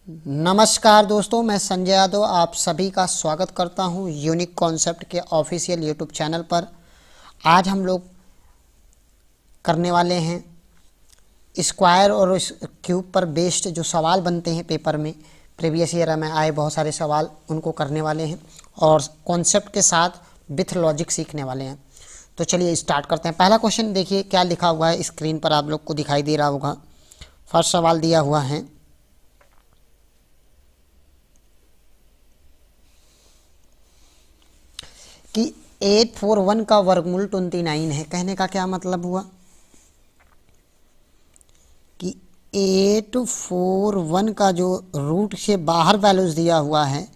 नमस्कार दोस्तों, मैं संजय यादव आप सभी का स्वागत करता हूं यूनिक कॉन्सेप्ट के ऑफिशियल यूट्यूब चैनल पर। आज हम लोग करने वाले हैं स्क्वायर और क्यूब पर बेस्ड जो सवाल बनते हैं पेपर में, प्रीवियस ईयर में आए बहुत सारे सवाल, उनको करने वाले हैं और कॉन्सेप्ट के साथ विथ लॉजिक सीखने वाले हैं। तो चलिए स्टार्ट करते हैं। पहला क्वेश्चन देखिए क्या लिखा हुआ है, स्क्रीन पर आप लोग को दिखाई दे रहा होगा। फर्स्ट सवाल दिया हुआ है कि 841 का वर्गमूल 29 है। कहने का क्या मतलब हुआ कि 841 का जो रूट से बाहर वैल्यूज दिया हुआ है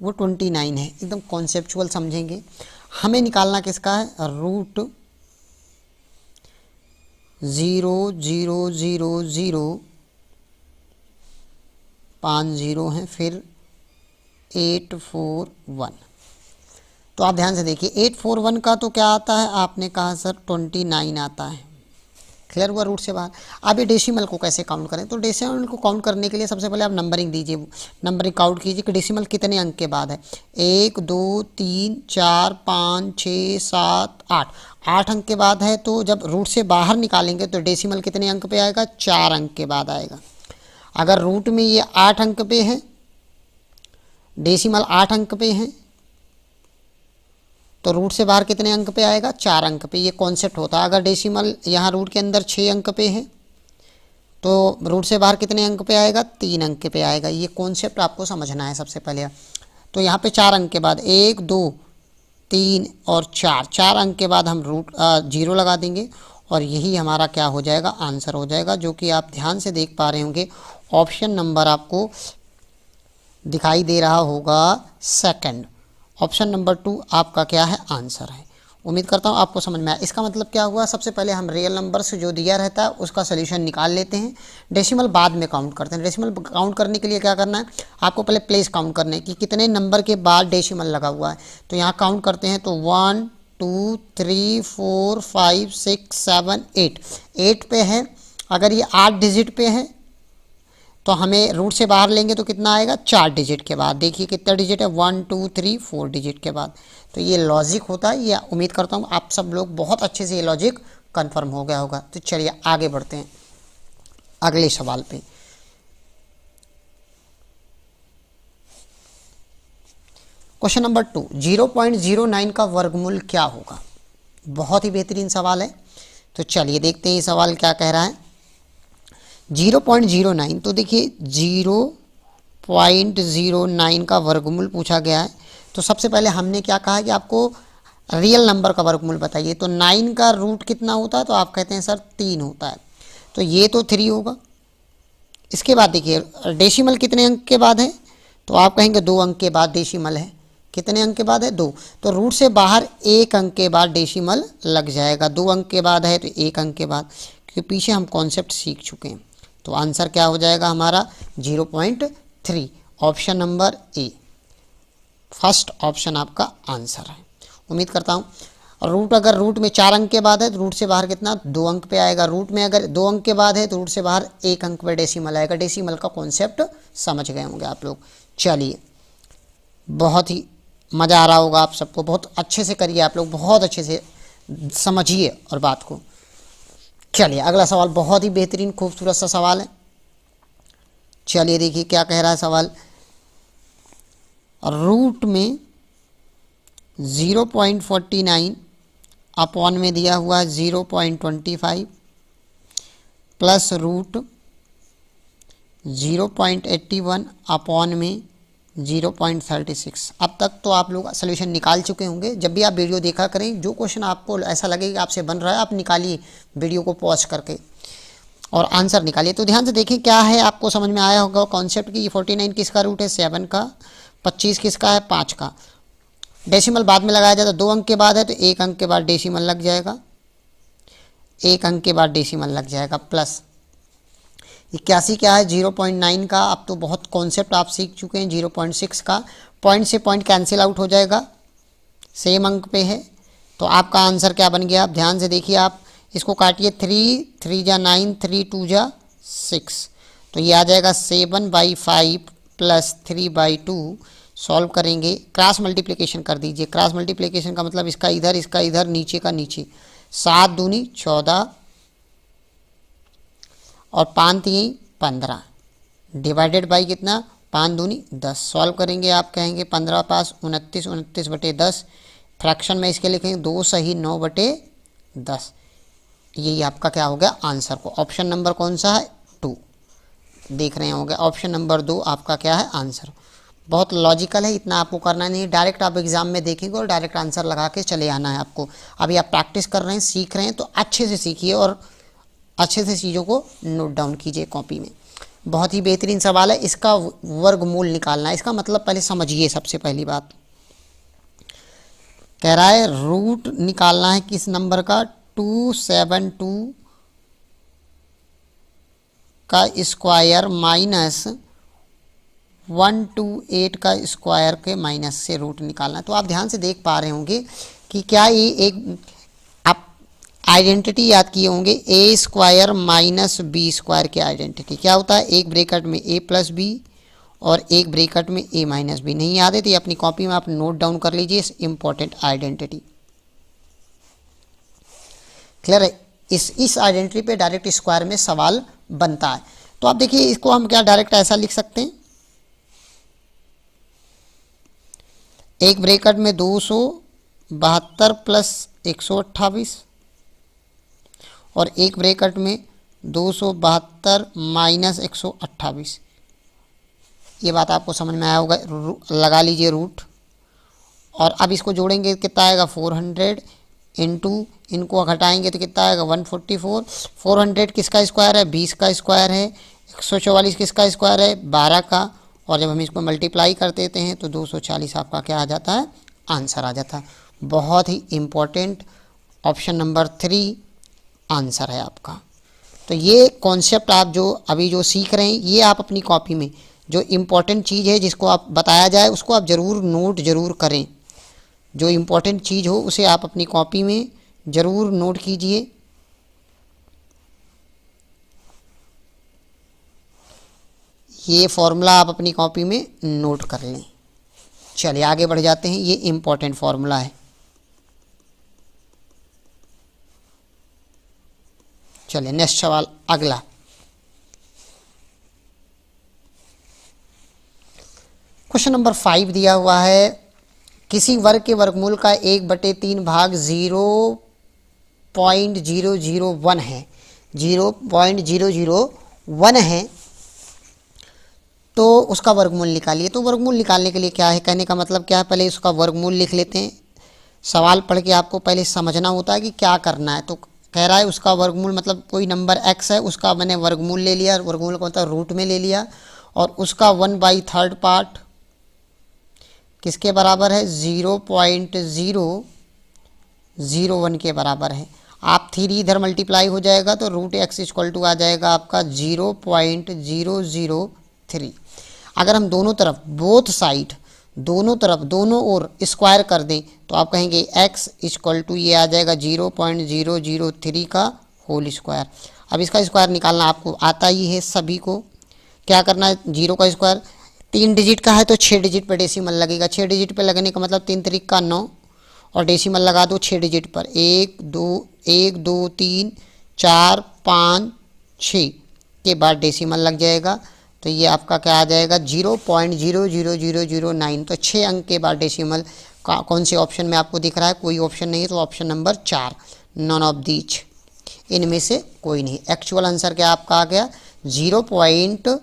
वो 29 है। एकदम कॉन्सेप्चुअल समझेंगे। हमें निकालना किसका है, रूट 00005 है, फिर 841। तो आप ध्यान से देखिए 841 का तो क्या आता है, आपने कहा सर 29 आता है। क्लियर हुआ रूट से बाहर। अब ये डेसिमल को कैसे काउंट करें, तो डेसिमल को काउंट करने के लिए सबसे पहले आप नंबरिंग दीजिए, नंबरिंग काउंट कीजिए कि डेसिमल कितने अंक के बाद है। 1 2 3 4 5 6 7 8 8 अंक के बाद है। तो जब रूट से बाहर निकालेंगे तो डेसिमल कितने अंक पे आएगा, 4 अंक के बाद आएगा। अगर रूट में ये 8 अंक पे है, डेसिमल 8 अंक पे है, तो रूट से बाहर कितने अंक पे आएगा, 4 अंक पे। ये कॉन्सेप्ट होता है। अगर डेसिमल यहाँ रूट के अंदर 6 अंक पे है तो रूट से बाहर कितने अंक पे आएगा, 3 अंक पे आएगा। ये कॉन्सेप्ट आपको समझना है सबसे पहले। तो यहाँ पे 4 अंक के बाद 1 2 3 और 4 अंक के बाद हम रूट 0 लगा देंगे और यही हमारा क्या हो जाएगा, आंसर हो जाएगा। जो कि आप ध्यान से देख पा रहे होंगे, ऑप्शन नंबर आपको दिखाई दे रहा होगा सेकंड। ऑप्शन नंबर 2 आपका क्या है, आंसर है। उम्मीद करता हूँ आपको समझ में आया। इसका मतलब क्या हुआ, सबसे पहले हम रियल नंबर से जो दिया रहता है उसका सोल्यूशन निकाल लेते हैं, डेसिमल बाद में काउंट करते हैं। डेसिमल काउंट करने के लिए क्या करना है, आपको पहले प्लेस काउंट करना है कि कितने नंबर के बाद डेसिमल लगा हुआ है। तो यहाँ काउंट करते हैं तो 1 2 3 4 5 6 7 8 पे है। अगर ये 8 डिजिट पे है तो हमें रूट से बाहर लेंगे तो कितना आएगा, 4 डिजिट के बाद। देखिए कितना डिजिट है, 1 2 3 4 डिजिट के बाद। तो ये लॉजिक होता है। ये उम्मीद करता हूँ आप सब लोग बहुत अच्छे से ये लॉजिक कंफर्म हो गया होगा। तो चलिए आगे बढ़ते हैं अगले सवाल पे। क्वेश्चन नंबर 2, 0.09 का वर्गमूल क्या होगा। बहुत ही बेहतरीन सवाल है। तो चलिए देखते हैं ये सवाल क्या कह रहा है। 0.09, तो देखिए 0.09 का वर्गमूल पूछा गया है। तो सबसे पहले हमने क्या कहा कि आपको रियल नंबर का वर्गमूल बताइए। तो 9 का रूट कितना होता है, तो आप कहते हैं सर 3 होता है। तो ये तो 3 होगा। इसके बाद देखिए डेसिमल कितने अंक के बाद है, तो आप कहेंगे 2 अंक के बाद डेसिमल है। कितने अंक के बाद है, 2। तो रूट से बाहर 1 अंक के बाद डेसिमल लग जाएगा। 2 अंक के बाद है तो 1 अंक के बाद, क्योंकि पीछे हम कॉन्सेप्ट सीख चुके हैं। तो आंसर क्या हो जाएगा हमारा, 0.3। Option number A, first option आपका आंसर है। उम्मीद करता हूँ। रूट अगर रूट में 4 अंक के बाद है तो रूट से बाहर कितना, 2 अंक पे आएगा। रूट में अगर 2 अंक के बाद है तो रूट से बाहर 1 अंक पे डेसिमल आएगा। डेसिमल का कॉन्सेप्ट समझ गए होंगे आप लोग। चलिए बहुत ही मज़ा आ रहा होगा आप सबको। बहुत अच्छे से करिए आप लोग, बहुत अच्छे से समझिए और बात को। चलिए अगला सवाल बहुत ही बेहतरीन खूबसूरत सा सवाल है। चलिए देखिए क्या कह रहा है सवाल। रूट में 0.49 अपॉन में दिया हुआ है 0.25 प्लस रूट 0.81 अपॉन में 0.36। अब तक तो आप लोग सोल्यूशन निकाल चुके होंगे। जब भी आप वीडियो देखा करें, जो क्वेश्चन आपको ऐसा लगे कि आपसे बन रहा है, आप निकालिए वीडियो को पॉज करके और आंसर निकालिए। तो ध्यान से देखें क्या है, आपको समझ में आया होगा कॉन्सेप्ट कि 49 किसका रूट है, 7 का। 25 किसका है, 5 का। डेसिमल बाद में लगाया जाता है, 2 अंक के बाद है तो 1 अंक के बाद डेसिमल लग जाएगा। 1 अंक के बाद डेसिमल लग जाएगा। प्लस 81 क्या है, 0.9 का। अब तो बहुत कॉन्सेप्ट आप सीख चुके हैं। 0.6 का, पॉइंट से पॉइंट कैंसिल आउट हो जाएगा, सेम अंक पे है। तो आपका आंसर क्या बन गया, आप ध्यान से देखिए। आप इसको काटिए, 3 3 जा 9, 3 2 जा 6, तो ये आ जाएगा 7/5 +3/2 सॉल्व करेंगे, क्रॉस मल्टीप्लिकेशन कर दीजिए। क्रॉस मल्टीप्लिकेशन का मतलब इसका इधर, नीचे का नीचे। 7 दूनी 14 और 5 3 15 डिवाइडेड बाई कितना, 5 दूनी 10। सॉल्व करेंगे, आप कहेंगे 15 पास 29, 29/10। फ्रैक्शन में इसके लिखेंगे 2 सही 9/10। यही आपका क्या हो गया आंसर को। ऑप्शन नंबर कौन सा है, 2 देख रहे होंगे। ऑप्शन नंबर 2 आपका क्या है आंसर। बहुत लॉजिकल है, इतना आपको करना नहीं है। डायरेक्ट आप एग्जाम में देखेंगे और डायरेक्ट आंसर लगा के चले आना है आपको। अभी आप प्रैक्टिस कर रहे हैं, सीख रहे हैं, तो अच्छे से सीखिए और अच्छे से चीज़ों को नोट डाउन कीजिए कॉपी में। बहुत ही बेहतरीन सवाल है। इसका वर्गमूल निकालना है। इसका मतलब पहले समझिए। सबसे पहली बात कह रहा है रूट निकालना है किस नंबर का, 272 का स्क्वायर माइनस 128 का स्क्वायर के माइनस से रूट निकालना है। तो आप ध्यान से देख पा रहे होंगे कि क्या ये एक आप आइडेंटिटी याद किए होंगे, ए स्क्वायर माइनस बी स्क्वायर की आइडेंटिटी क्या होता है, एक ब्रैकेट में a प्लस बी और एक ब्रैकेट में a माइनस बी। नहीं याद है तो ये अपनी कॉपी में आप नोट डाउन कर लीजिए, इस इंपॉर्टेंट आइडेंटिटी। क्लियर है। इस आइडेंटिटी पे डायरेक्ट स्क्वायर में सवाल बनता है। तो आप देखिए इसको हम क्या डायरेक्ट ऐसा लिख सकते हैं, एक ब्रैकेट में 272 प्लस 128 और एक ब्रैकेट में 272 माइनस 128। ये बात आपको समझ में आया होगा। लगा लीजिए रूट और अब इसको जोड़ेंगे कितना आएगा 400 इंटू इनको घटाएंगे तो कितना आएगा 144। 400 किसका स्क्वायर है, 20 का स्क्वायर है। 144 किसका स्क्वायर है, 12 का। और जब हम इसको मल्टीप्लाई कर देते हैं तो 240 आपका क्या आ जाता है, आंसर आ जाता है। बहुत ही इम्पोर्टेंट ऑप्शन नंबर 3 आंसर है आपका। तो ये कॉन्सेप्ट आप जो अभी जो सीख रहे हैं, ये आप अपनी कॉपी में जो इम्पोर्टेंट चीज़ है जिसको आप बताया जाए उसको आप ज़रूर नोट ज़रूर करें। जो इम्पोर्टेंट चीज़ हो उसे आप अपनी कॉपी में ज़रूर नोट कीजिए। ये फॉर्मूला आप अपनी कॉपी में नोट कर लें। चलिए आगे बढ़ जाते हैं। ये इम्पोर्टेंट फॉर्मूला है। चलिए नेक्स्ट सवाल अगला। क्वेश्चन नंबर 5 दिया हुआ है, किसी वर्ग के वर्गमूल का 1/3 भाग 0.001 है, 0.001 है, तो उसका वर्गमूल निकालिए। तो वर्गमूल निकालने के लिए क्या है, कहने का मतलब क्या है, पहले उसका वर्गमूल लिख लेते हैं। सवाल पढ़ के आपको पहले समझना होता है कि क्या करना है। तो कह रहा है उसका वर्गमूल मतलब कोई नंबर x है, उसका मैंने वर्गमूल ले लिया, वर्गमूल कौन सा रूट में ले लिया, और उसका 1/3 पार्ट किसके बराबर है, 0.001 के बराबर है। आप 3 इधर मल्टीप्लाई हो जाएगा तो √x = आ जाएगा आपका 0.003। अगर हम दोनों तरफ बोथ साइड दोनों ओर स्क्वायर कर दें तो आप कहेंगे x = ये आ जाएगा 0.003 का होल स्क्वायर। अब इसका स्क्वायर निकालना आपको आता ही है सभी को। क्या करना है, 0 का स्क्वायर 3 डिजिट का है तो 6 डिजिट पर डेसिमल लगेगा। 6 डिजिट पर लगने का मतलब 3 3 का 9 और डेसिमल लगा दो 6 डिजिट पर, 1 2 3 4 5 6 के बाद डेसिमल लग जाएगा। तो ये आपका क्या आ जाएगा 0.00009। तो 6 अंक के बाद डेसिमल का कौन से ऑप्शन में आपको दिख रहा है, कोई ऑप्शन नहीं है। तो option number 4 none of these, इनमें से कोई नहीं। एक्चुअल आंसर क्या आपका आ गया 0.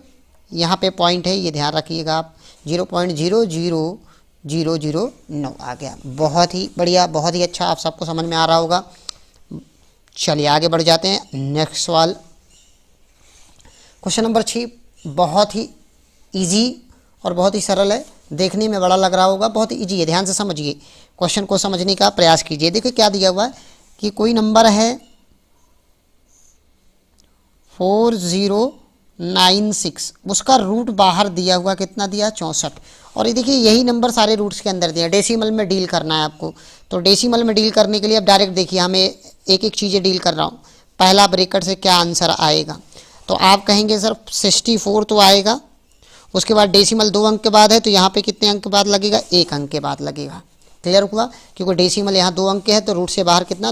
यहाँ पे पॉइंट है, ये ध्यान रखिएगा आप, 0.00009 आ गया। बहुत ही बढ़िया, बहुत ही अच्छा, आप सबको समझ में आ रहा होगा। चलिए आगे बढ़ जाते हैं। नेक्स्ट सवाल क्वेश्चन नंबर 6 बहुत ही इजी और बहुत ही सरल है। देखने में बड़ा लग रहा होगा, बहुत ही इजी है। ध्यान से समझिए, क्वेश्चन को समझने का प्रयास कीजिए। देखिए क्या दिया हुआ है कि कोई नंबर है 4096, उसका रूट बाहर दिया हुआ कितना दिया 64। और ये देखिए यही नंबर सारे रूट्स के अंदर दिया। डेसिमल में डील करना है आपको। तो डेसिमल में डील करने के लिए अब डायरेक्ट देखिए, हमें एक एक चीज़ें डील कर रहा हूँ। पहला ब्रैकेट से क्या आंसर आएगा, तो आप कहेंगे सर 64 तो आएगा, उसके बाद डेसिमल 2 अंक के बाद है तो यहाँ पे कितने अंक के बाद लगेगा, 1 अंक के बाद लगेगा। क्लियर हुआ, क्योंकि डेसिमल यहाँ 2 अंक के है तो रूट से बाहर कितना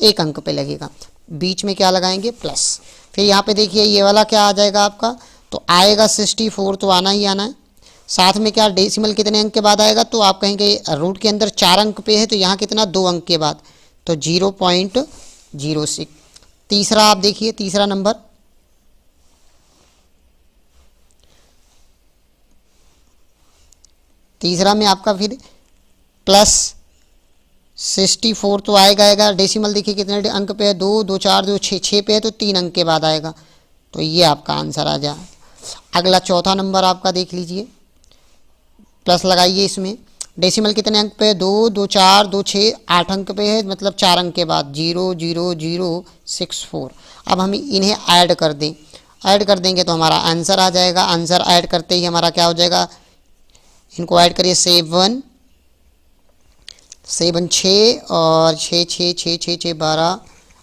1 अंक पे लगेगा। बीच में क्या लगाएंगे, प्लस। फिर यहाँ पे देखिए ये वाला क्या आ जाएगा आपका, तो आएगा 64, तो आना ही आना है। साथ में क्या डेसिमल कितने अंक के बाद आएगा, तो आप कहेंगे रूट के अंदर 4 अंक पे है तो यहाँ कितना 2 अंक के बाद, तो 0.06। तीसरा आप देखिए, तीसरा नंबर तीसरा में आपका फिर प्लस 64 तो आएगा। डेसिमल देखिए कितने अंक पे है, 2 2 4 2 6 पे है तो 3 अंक के बाद आएगा, तो ये आपका आंसर आ जाए। अगला चौथा नंबर आपका देख लीजिए, प्लस लगाइए इसमें। डेसिमल कितने अंक पे है, 2 2 4 2 6 8 अंक पे है, मतलब 4 अंक के बाद 00064। अब हम इन्हें ऐड कर दें, ऐड कर देंगे तो हमारा आंसर आ जाएगा। आंसर ऐड करते ही हमारा क्या हो जाएगा, इनको ऐड करिए, 7 7 6 और 6 6 6 6 6 12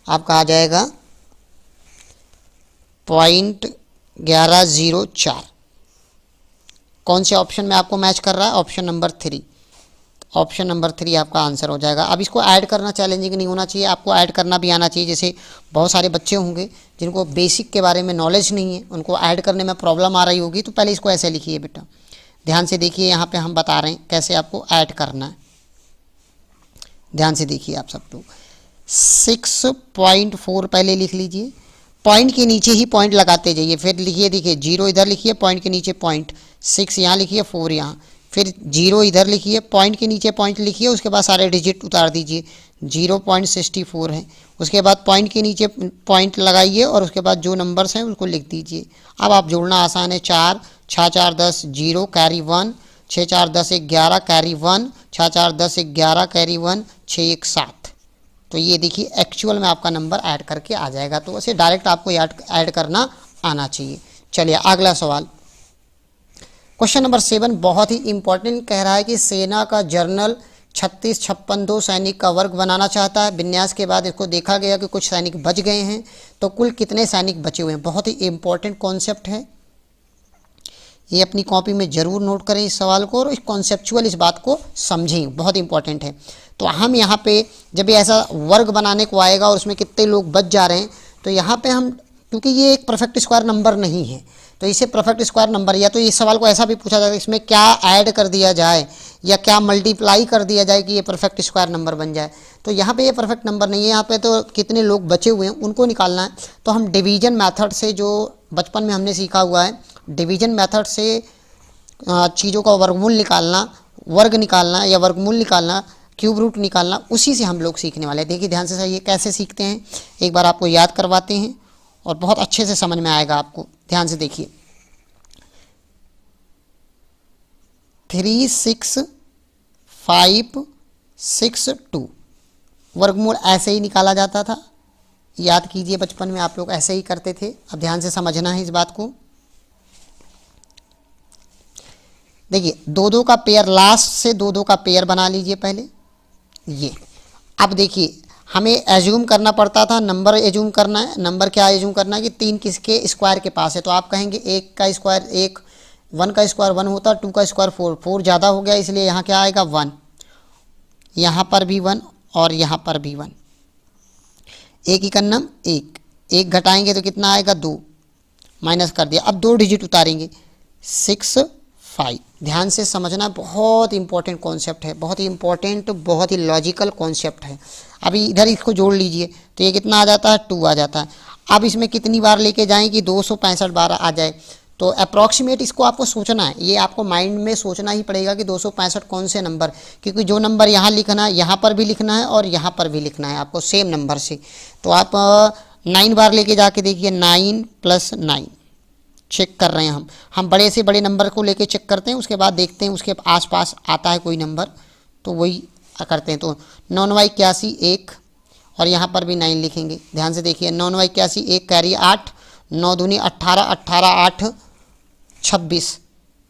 आपका आ जाएगा 0.1104। कौन से ऑप्शन में आपको मैच कर रहा है, ऑप्शन नंबर 3। ऑप्शन नंबर 3 आपका आंसर हो जाएगा। अब इसको ऐड करना चैलेंजिंग नहीं होना चाहिए, आपको ऐड करना भी आना चाहिए। जैसे बहुत सारे बच्चे होंगे जिनको बेसिक के बारे में नॉलेज नहीं है, उनको ऐड करने में प्रॉब्लम आ रही होगी, तो पहले इसको ऐसे लिखिए बेटा, ध्यान से देखिए। यहाँ पे हम बता रहे हैं कैसे आपको ऐड करना है, ध्यान से देखिए आप सब लोग। 6.4 पहले लिख लीजिए, पॉइंट के नीचे ही पॉइंट लगाते जाइए। फिर लिखिए, देखिए 0 इधर लिखिए, पॉइंट के नीचे पॉइंट, 6 यहाँ लिखिए, 4 यहाँ, फिर 0 इधर लिखिए, पॉइंट के नीचे पॉइंट लिखिए, उसके बाद सारे डिजिट उतार दीजिए। 0.64 है, उसके बाद पॉइंट के नीचे पॉइंट लगाइए और उसके बाद जो नंबर्स हैं उसको लिख दीजिए। अब आप जोड़ना आसान है, 4 6 4 10 0 कैरी 1, 6 4 10 11 कैरी 1, 6 4 10 11 कैरी 1, 6 1 7। तो ये देखिए एक्चुअल में आपका नंबर ऐड करके आ जाएगा, तो वैसे डायरेक्ट आपको ऐड करना आना चाहिए। चलिए अगला सवाल, क्वेश्चन नंबर 7 बहुत ही इंपॉर्टेंट कह रहा है कि सेना का जर्नल 3656 सैनिक का वर्ग बनाना चाहता है। विन्यास के बाद इसको देखा गया कि कुछ सैनिक बच गए हैं, तो कुल कितने सैनिक बचे हुए हैं। बहुत ही इंपॉर्टेंट कॉन्सेप्ट है, ये अपनी कॉपी में ज़रूर नोट करें इस सवाल को, और इस कॉन्सेप्चुअल इस बात को समझें, बहुत इंपॉर्टेंट है। तो हम यहाँ पे जब ये ऐसा वर्ग बनाने को आएगा और उसमें कितने लोग बच जा रहे हैं, तो यहाँ पे हम, क्योंकि ये एक परफेक्ट स्क्वायर नंबर नहीं है, तो इसे परफेक्ट स्क्वायर नंबर, या तो इस सवाल को ऐसा भी पूछा जाता है इसमें क्या ऐड कर दिया जाए या क्या मल्टीप्लाई कर दिया जाए कि ये परफेक्ट स्क्वायर नंबर बन जाए। तो यहाँ पे ये परफेक्ट नंबर नहीं है, यहाँ पे तो कितने लोग बचे हुए हैं उनको निकालना है। तो हम डिवीजन मेथड से, जो बचपन में हमने सीखा हुआ है, डिवीजन मेथड से चीज़ों का वर्गमूल निकालना, वर्ग निकालना या वर्गमूल निकालना, क्यूब रूट निकालना, उसी से हम लोग सीखने वाले हैं। देखिए ध्यान से सही, ये कैसे सीखते हैं एक बार आपको याद करवाते हैं और बहुत अच्छे से समझ में आएगा आपको। ध्यान से देखिए, 36562 वर्गमूल ऐसे ही निकाला जाता था, याद कीजिए बचपन में आप लोग ऐसे ही करते थे। अब ध्यान से समझना है इस बात को। देखिए 2 का पेयर, लास्ट से 2 का पेयर बना लीजिए पहले ये। अब देखिए हमें एज्यूम करना पड़ता था, नंबर एज्यूम करना है। नंबर क्या एज्यूम करना है कि 3 किसके स्क्वायर के पास है, तो आप कहेंगे 1 का स्क्वायर 1, 1 का स्क्वायर 1 होता, 2 का स्क्वायर 4, 4 ज़्यादा हो गया इसलिए यहाँ क्या आएगा 1, यहाँ पर भी 1 और यहाँ पर भी 1। एक ही कन्नम 1, 1 घटाएंगे तो कितना आएगा 2, माइनस कर दिया। अब 2 डिजिट उतारेंगे 6 5। ध्यान से समझना, बहुत इंपॉर्टेंट कॉन्सेप्ट है, बहुत ही इंपॉर्टेंट, बहुत ही लॉजिकल कॉन्सेप्ट है। अभी इधर इसको जोड़ लीजिए तो ये कितना आ जाता है 2 आ जाता है। अब इसमें कितनी बार लेके जाएं कि 265 बार आ जाए, तो अप्रॉक्सीमेट इसको आपको सोचना है, ये आपको माइंड में सोचना ही पड़ेगा कि 265 कौन से नंबर, क्योंकि जो नंबर यहाँ लिखना है यहाँ पर भी लिखना है और यहाँ पर भी लिखना है आपको सेम नंबर से। तो आप 9 बार लेके जाके देखिए, 9 + 9 चेक कर रहे हैं हम बड़े से बड़े नंबर को लेके चेक करते हैं, उसके बाद देखते हैं उसके आसपास आता है कोई नंबर तो वही करते हैं। तो 9 9 81 1 और यहाँ पर भी 9 लिखेंगे। ध्यान से देखिए, 9 9 81 1 कैरी 8, 9 दूनी 18, 18 8 26।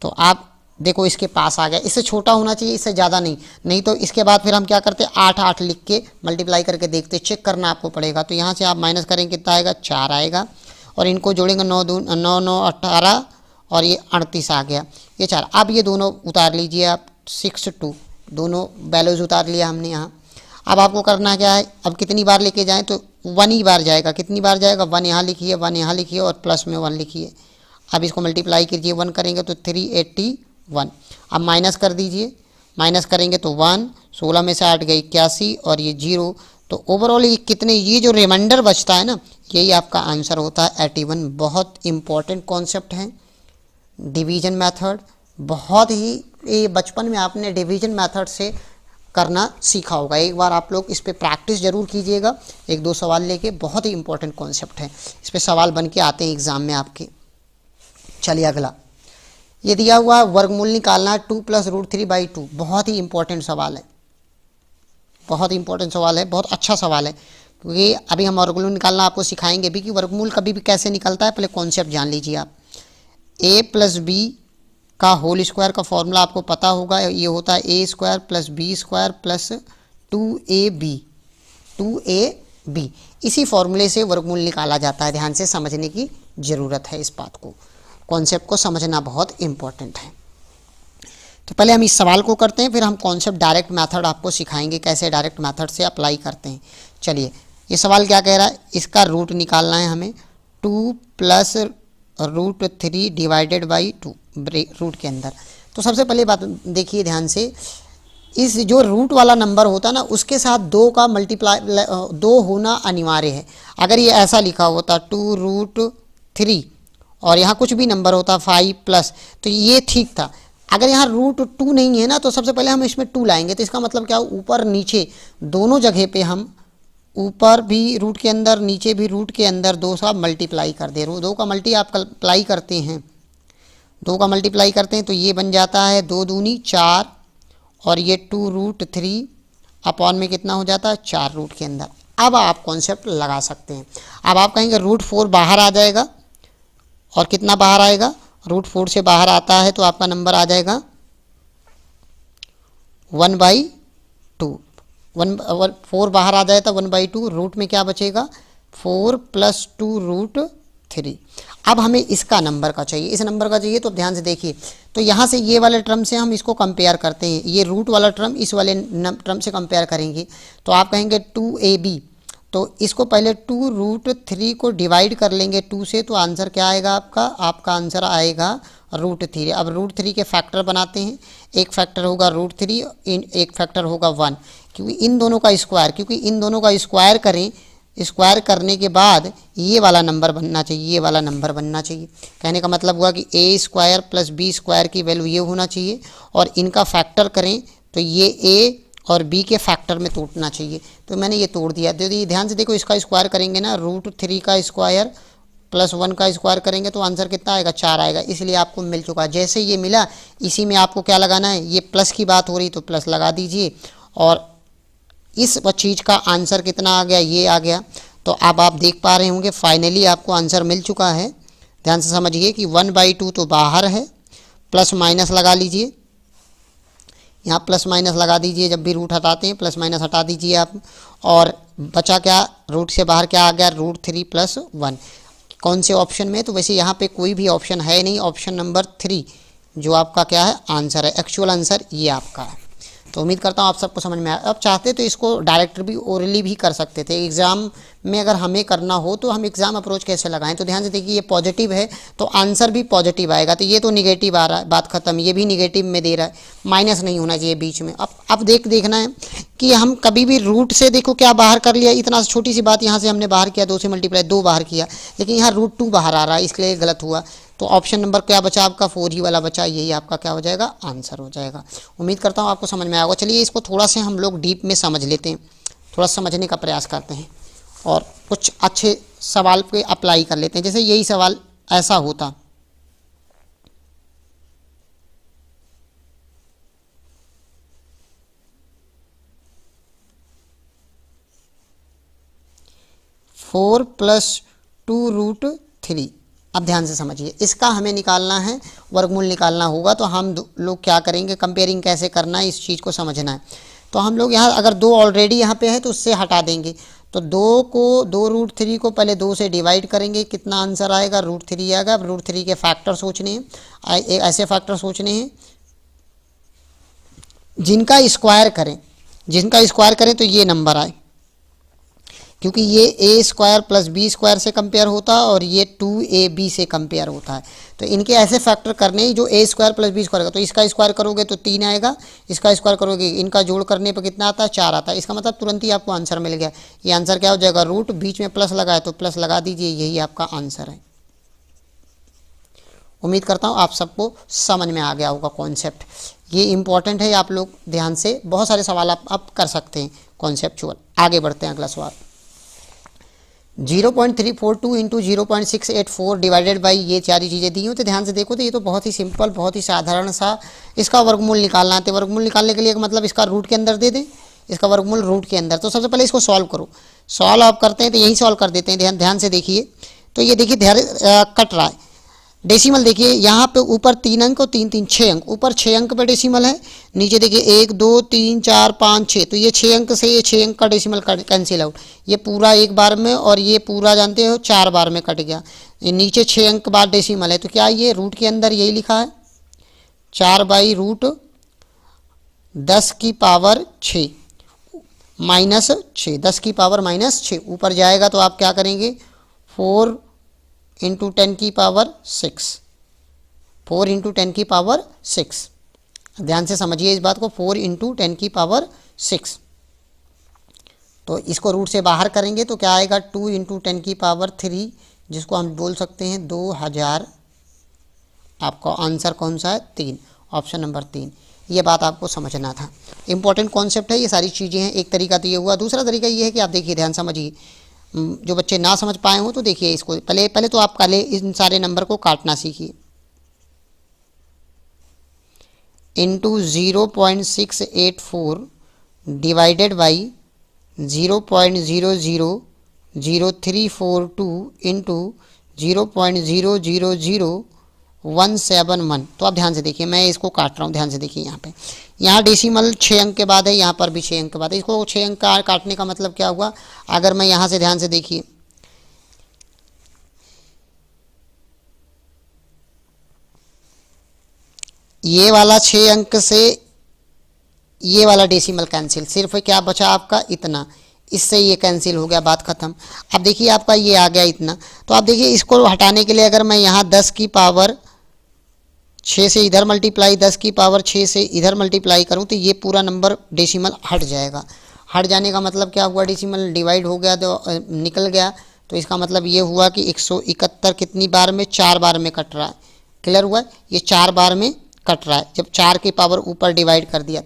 तो आप देखो इसके पास आ गया, इससे छोटा होना चाहिए, इससे ज़्यादा नहीं तो इसके बाद फिर हम क्या करते हैं 8 8 लिख के मल्टीप्लाई करके देखते, चेक करना आपको पड़ेगा। तो यहाँ से आप माइनस करेंगे कितना आएगा 4 आएगा, और इनको जोड़ेंगे 9 9 9 18 और ये 38 आ गया, ये 4। अब ये दोनों उतार लीजिए आप, 6 2, दोनों वैल्यूज उतार लिया हमने यहाँ। अब आपको करना क्या है, अब कितनी बार लेके जाएं तो 1 ही बार जाएगा। कितनी बार जाएगा, 1 यहाँ लिखिए, 1 यहाँ लिखिए और प्लस में 1 लिखिए। अब इसको मल्टीप्लाई कीजिए, 1 करेंगे तो 381। अब माइनस कर दीजिए, माइनस करेंगे तो 1, 16 में से 8 गई 81 और ये 0। तो ओवरऑल ये कितने, ये जो रिमाइंडर बचता है ना, यही आपका आंसर होता है 81। बहुत इंपॉर्टेंट कॉन्सेप्ट है डिवीजन मेथड। बहुत ही, ये बचपन में आपने डिवीजन मेथड से करना सीखा होगा। एक बार आप लोग इस पे प्रैक्टिस जरूर कीजिएगा, 1-2 सवाल लेके। बहुत ही इंपॉर्टेंट कॉन्सेप्ट है, इस पे सवाल बन के आते हैं एग्जाम में आपके। चलिए अगला, ये दिया हुआ वर्गमूल निकालना है 2 + √3/2। बहुत ही इंपॉर्टेंट सवाल है, बहुत ही इंपॉर्टेंट सवाल है, बहुत अच्छा सवाल है, क्योंकि अभी हम वर्गमूल निकालना आपको सिखाएंगे भी कि वर्गमूल कभी भी कैसे निकलता है। पहले कॉन्सेप्ट जान लीजिए आप। a + b का होल स्क्वायर का फॉर्मूला आपको पता होगा, ये होता है a² + b² + 2ab। इसी फॉर्मूले से वर्गमूल निकाला जाता है। ध्यान से समझने की ज़रूरत है, इस बात को, कॉन्सेप्ट को समझना बहुत इंपॉर्टेंट है। तो पहले हम इस सवाल को करते हैं, फिर हम कॉन्सेप्ट डायरेक्ट मेथड आपको सिखाएंगे कैसे डायरेक्ट मेथड से अप्लाई करते हैं। चलिए, ये सवाल क्या कह रहा है, इसका रूट निकालना है हमें। 2 + √3/2 रूट के अंदर। तो सबसे पहले बात देखिए ध्यान से, इस जो रूट वाला नंबर होता है ना, उसके साथ 2 का मल्टीप्लाई 2 होना अनिवार्य है। अगर ये ऐसा लिखा होता 2√3 और यहाँ कुछ भी नंबर होता 5+, तो ये ठीक था। अगर यहाँ √2 नहीं है ना, तो सबसे पहले हम इसमें 2 लाएंगे। तो इसका मतलब क्या, ऊपर नीचे दोनों जगह पे हम, ऊपर भी रूट के अंदर, नीचे भी रूट के अंदर 2 का मल्टीप्लाई कर दे। 2 का मल्टी आप मल्टीप्लाई करते हैं, 2 का मल्टीप्लाई करते हैं तो ये बन जाता है 2 दूनी 4 और ये 2√3 अपॉन में कितना हो जाता है 4 रूट के अंदर। अब आप कॉन्सेप्ट लगा सकते हैं। अब आप कहेंगे √4 बाहर आ जाएगा, और कितना बाहर आएगा, √4 से बाहर आता है तो आपका नंबर आ जाएगा 1/2। 4 बाहर आ जाए तो 1/2, रूट में क्या बचेगा 4 + 2√3। अब हमें इसका नंबर का चाहिए, इस नंबर का चाहिए। तो ध्यान से देखिए, तो यहाँ से ये वाले टर्म से हम इसको कंपेयर करते हैं। ये रूट वाला टर्म इस वाले टर्म से कंपेयर करेंगे तो आप कहेंगे 2ab। तो इसको पहले 2√3 को डिवाइड कर लेंगे 2 से, तो आंसर क्या आएगा आपका आंसर आएगा √3। अब √3 के फैक्टर बनाते हैं, एक फैक्टर होगा √3, एक फैक्टर होगा 1, क्योंकि इन दोनों का स्क्वायर करें, स्क्वायर करने के बाद ये वाला नंबर बनना चाहिए, ये वाला नंबर बनना चाहिए। कहने का मतलब हुआ कि a² + b² की वैल्यू ये होना चाहिए, और इनका फैक्टर करें तो ये a और b के फैक्टर में तोड़ना चाहिए। तो मैंने ये तोड़ दिया। तो ये ध्यान से देखो, इसका स्क्वायर करेंगे ना, √3 का स्क्वायर + 1 का स्क्वायर करेंगे तो आंसर कितना आएगा 4 आएगा। इसलिए आपको मिल चुका। जैसे ये मिला, इसी में आपको क्या लगाना है, ये प्लस की बात हो रही तो प्लस लगा दीजिए, और इस चीज़ का आंसर कितना आ गया, ये आ गया। तो अब आप देख पा रहे होंगे फाइनली आपको आंसर मिल चुका है। ध्यान से समझिए कि 1/2 तो बाहर है, प्लस माइनस लगा लीजिए, यहाँ प्लस माइनस लगा दीजिए। जब भी रूट हटाते हैं प्लस माइनस हटा दीजिए आप, और बचा क्या, रूट से बाहर क्या आ गया, √3 + 1। कौन से ऑप्शन में, तो वैसे यहाँ पे कोई भी ऑप्शन है नहीं, ऑप्शन नंबर 3 जो आपका क्या है आंसर है, एक्चुअल आंसर ये आपका है। तो उम्मीद करता हूँ आप सबको समझ में आया। अब चाहते तो इसको डायरेक्ट भी ओरली भी कर सकते थे। एग्ज़ाम में अगर हमें करना हो तो हम एग्ज़ाम अप्रोच कैसे लगाएं, तो ध्यान से देखिए, ये पॉजिटिव है तो आंसर भी पॉजिटिव आएगा। तो ये तो निगेटिव आ रहा है, बात खत्म। ये भी निगेटिव में दे रहा है, माइनस नहीं होना चाहिए बीच में। अब देखना है कि हम कभी भी रूट से देखो क्या बाहर कर लिया, इतना छोटी सी बात यहाँ से हमने बाहर किया, 2 से मल्टीप्लाई 2 बाहर किया, लेकिन यहाँ √2 बाहर आ रहा है, इसलिए गलत हुआ। तो ऑप्शन नंबर क्या बचा आपका, 4 ही वाला बचा, यही आपका क्या हो जाएगा, आंसर हो जाएगा। उम्मीद करता हूँ आपको समझ में आएगा। चलिए इसको थोड़ा से हम लोग डीप में समझ लेते हैं, थोड़ा समझने का प्रयास करते हैं और कुछ अच्छे सवाल पे अप्लाई कर लेते हैं। जैसे यही सवाल ऐसा होता, फोर + 2√3। अब ध्यान से समझिए, इसका हमें निकालना है, वर्गमूल निकालना होगा। तो हम लोग क्या करेंगे, कंपेयरिंग कैसे करना है, इस चीज़ को समझना है। तो हम लोग यहाँ अगर 2 ऑलरेडी यहाँ पे है तो उससे हटा देंगे, तो 2 को पहले 2 से डिवाइड करेंगे, कितना आंसर आएगा, √3 आएगा। अब √3 के फैक्टर सोचने हैं, ऐसे फैक्टर सोचने हैं जिनका स्क्वायर करें तो ये नंबर आए, क्योंकि ये a² + b² से कंपेयर होता है और ये 2ab से कंपेयर होता है। तो इनके ऐसे फैक्टर करने हैं जो a² + b² का, तो इसका स्क्वायर करोगे तो 3 आएगा, इसका स्क्वायर करोगे, इनका जोड़ करने पर कितना आता है, 4 आता है। इसका मतलब तुरंत ही आपको आंसर मिल गया। ये आंसर क्या हो जाएगा, रूट बीच में प्लस लगा है तो प्लस लगा दीजिए, यही आपका आंसर है। उम्मीद करता हूँ आप सबको समझ में आ गया होगा कॉन्सेप्ट। ये इंपॉर्टेंट है, आप लोग ध्यान से बहुत सारे सवाल आप कर सकते हैं कॉन्सेप्चुअल। आगे बढ़ते हैं, अगला सवाल। 0.342 इंटू 0.684 डिवाइडेड बाई, ये सारी चीज़ें दी हुई, तो ध्यान से देखो तो ये तो बहुत ही सिंपल, बहुत ही साधारण सा इसका वर्गमूल निकालना है। वर्गमूल निकालने के लिए मतलब इसका रूट के अंदर दे दें, इसका वर्गमूल रूट के अंदर। तो सबसे पहले इसको सॉल्व करो। सॉल्व आप करते हैं तो यही सॉल्व कर देते हैं। ध्यान से देखिए, तो ये देखिए कट रहा है डेसिमल। देखिए यहाँ पे ऊपर 3 अंक और 3 3 6 अंक, ऊपर 6 अंक पे डेसिमल है, नीचे देखिए 1 2 3 4 5 6, तो ये 6 अंक से ये 6 अंक का डेसिमल कैंसिल आउट। ये पूरा एक बार में और ये पूरा जानते हो 4 बार में कट गया। ये नीचे 6 अंक बाद डेसिमल है, तो क्या ये रूट के अंदर यही लिखा है 4/√10⁻6 -6, 10⁻6 ऊपर जाएगा तो आप क्या करेंगे 4 × 10⁻6, 4 × 10⁻6। ध्यान से समझिए इस बात को, 4 × 10⁻6। तो इसको रूट से बाहर करेंगे तो क्या आएगा 2 × 10⁻3, जिसको हम बोल सकते हैं 2000। आपका आंसर कौन सा है, 3, ऑप्शन नंबर 3। ये बात आपको समझना था, इंपॉर्टेंट कॉन्सेप्ट है, ये सारी चीज़ें हैं। एक तरीका तो ये हुआ, दूसरा तरीका ये है कि आप देखिए, ध्यान समझिए, जो बच्चे ना समझ पाए हो तो देखिए इसको पहले तो आप इन सारे नंबर को काटना सीखिए। Into 0.684 divided by 0.000342 into 0.000171। तो आप ध्यान से देखिए, मैं इसको काट रहा हूँ, ध्यान से देखिए। यहाँ डेसिमल 6 अंक के बाद है, यहाँ पर भी 6 अंक के बाद है। इसको 6 अंक का काटने का मतलब क्या हुआ, अगर मैं यहाँ से ध्यान से देखिए, ये वाला 6 अंक से ये वाला डेसिमल कैंसिल, सिर्फ क्या बचा आपका इतना, इससे ये कैंसिल हो गया, बात खत्म। अब देखिए आपका ये आ गया इतना। तो आप देखिए इसको हटाने के लिए अगर मैं यहाँ 10⁻6 से इधर मल्टीप्लाई, 10⁻6 से इधर मल्टीप्लाई करूँ तो ये पूरा नंबर डेसिमल हट जाएगा। हट जाने का मतलब क्या हुआ, डेसिमल डिवाइड हो गया तो निकल गया। तो इसका मतलब ये हुआ कि 171 कितनी बार में, 4 बार में कट रहा है। क्लियर हुआ, ये 4 बार में कट रहा है। जब 4 की पावर ऊपर डिवाइड कर दिया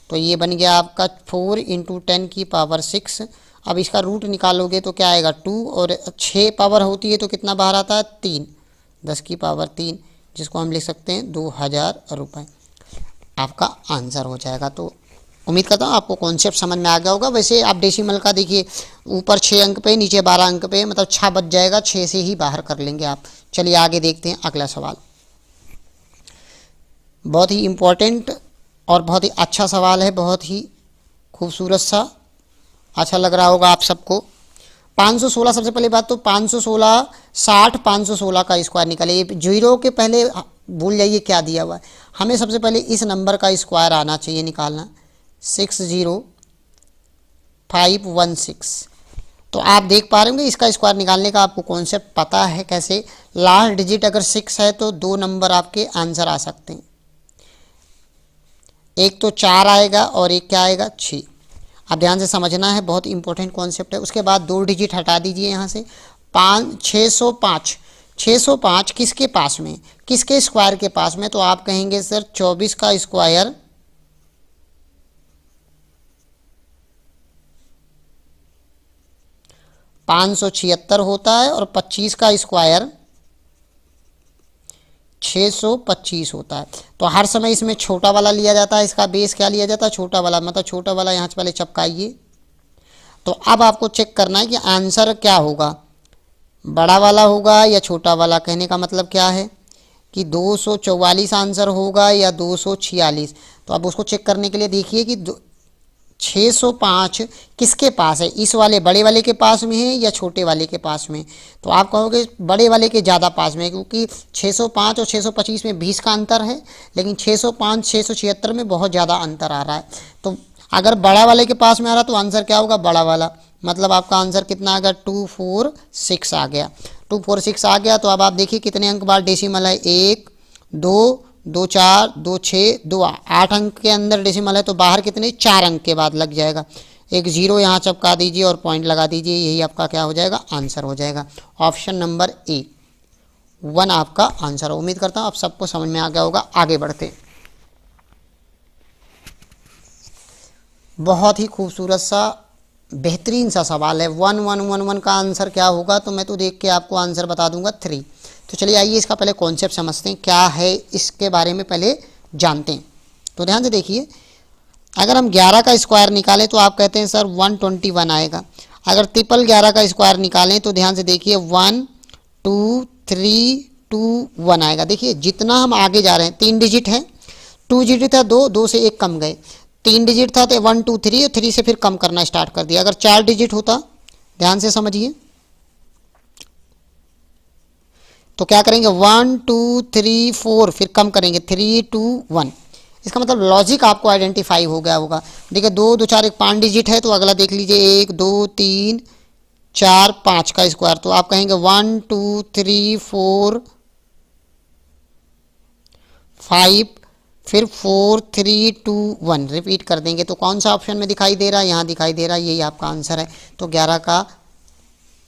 तो ये बन गया आपका 4 × 10⁻6। अब इसका रूट निकालोगे तो क्या आएगा 2, और 6 पावर होती है तो कितना बाहर आता है 3, 10⁻3, जिसको हम लिख सकते हैं 2000 रुपये। आपका आंसर हो जाएगा। तो उम्मीद करता हूँ आपको कॉन्सेप्ट समझ में आ गया होगा। वैसे आप डेसिमल का देखिए, ऊपर 6 अंक पे, नीचे 12 अंक पे, मतलब 6 बच जाएगा, 6 से ही बाहर कर लेंगे आप। चलिए आगे देखते हैं अगला सवाल। बहुत ही इम्पोर्टेंट और बहुत ही अच्छा सवाल है, बहुत ही खूबसूरत सा, अच्छा लग रहा होगा आप सबको। 516, सबसे पहले बात तो 516 60 516 का स्क्वायर निकालिए। जीरो के पहले भूल जाइए क्या दिया हुआ है, हमें सबसे पहले इस नंबर का स्क्वायर आना चाहिए निकालना, 60516। तो आप देख पा रहे होंगे इसका स्क्वायर निकालने का आपको कॉन्सेप्ट पता है कैसे। लास्ट डिजिट अगर 6 है तो 2 नंबर आपके आंसर आ सकते हैं, एक तो 4 आएगा और एक क्या आएगा 6। आप ध्यान से समझना है, बहुत इंपॉर्टेंट कॉन्सेप्ट है। उसके बाद 2 डिजिट हटा दीजिए यहाँ से, 605 605 किसके पास में, किसके स्क्वायर के पास में, तो आप कहेंगे सर 24 का स्क्वायर 576 होता है, और 25 का स्क्वायर 625 होता है। तो हर समय इसमें छोटा वाला लिया जाता है, इसका बेस क्या लिया जाता है, छोटा वाला, मतलब छोटा वाला यहाँ से पहले चिपकाइए। तो अब आपको चेक करना है कि आंसर क्या होगा, बड़ा वाला होगा या छोटा वाला। कहने का मतलब क्या है कि 244 आंसर होगा या 246। तो अब उसको चेक करने के लिए देखिए कि 605 किसके पास है, इस वाले बड़े वाले के पास में है या छोटे वाले के पास में? तो आप कहोगे बड़े वाले के ज़्यादा पास में है, क्योंकि 605 और 625 में 20 का अंतर है, लेकिन 605 676 में बहुत ज़्यादा अंतर आ रहा है। तो अगर बड़ा वाले के पास में आ रहा तो आंसर क्या होगा, बड़ा वाला। मतलब आपका आंसर कितना आ गया, 246 आ गया। 246 आ गया। तो अब आप देखिए कितने अंक बाद डेसिमल है, 1 2 2 4 2 6 2 8 अंक के अंदर डेसिमल है, तो बाहर कितने, 4 अंक के बाद लग जाएगा। एक जीरो यहाँ चपका दीजिए और पॉइंट लगा दीजिए, यही आपका क्या हो जाएगा, आंसर हो जाएगा। ऑप्शन नंबर ए 1 आपका आंसर। उम्मीद करता हूँ आप सबको समझ में आ गया होगा। आगे बढ़ते हैं। बहुत ही खूबसूरत सा बेहतरीन सा सवाल है। 1 1 1 1 का आंसर क्या होगा, तो मैं तो देख के आपको आंसर बता दूंगा 3। तो चलिए आइए इसका पहले कॉन्सेप्ट समझते हैं, क्या है इसके बारे में पहले जानते हैं। तो ध्यान से देखिए, अगर हम 11 का स्क्वायर निकालें तो आप कहते हैं सर 121 आएगा। अगर ट्रिपल 11 का स्क्वायर निकालें तो ध्यान से देखिए 1 2 3 2 1 आएगा। देखिए जितना हम आगे जा रहे हैं, 3 डिजिट है, 2 डिजिट था, 2 2 से 1 कम गए, 3 डिजिट था तो 1 2 3 और 3 से फिर कम करना स्टार्ट कर दिया। अगर 4 डिजिट होता, ध्यान से समझिए, तो क्या करेंगे 1 2 3 4 फिर कम करेंगे 3 2 1। इसका मतलब लॉजिक आपको आइडेंटिफाई हो गया होगा। देखिए 2 2 4 1 5 डिजिट है, तो अगला देख लीजिए 1 2 3 4 5 का स्क्वायर, तो आप कहेंगे 1 2 3 4 5 फिर 4 3 2 1 रिपीट कर देंगे। तो कौन सा ऑप्शन में दिखाई दे रहा है, यहाँ दिखाई दे रहा है, यही आपका आंसर है। तो 11 का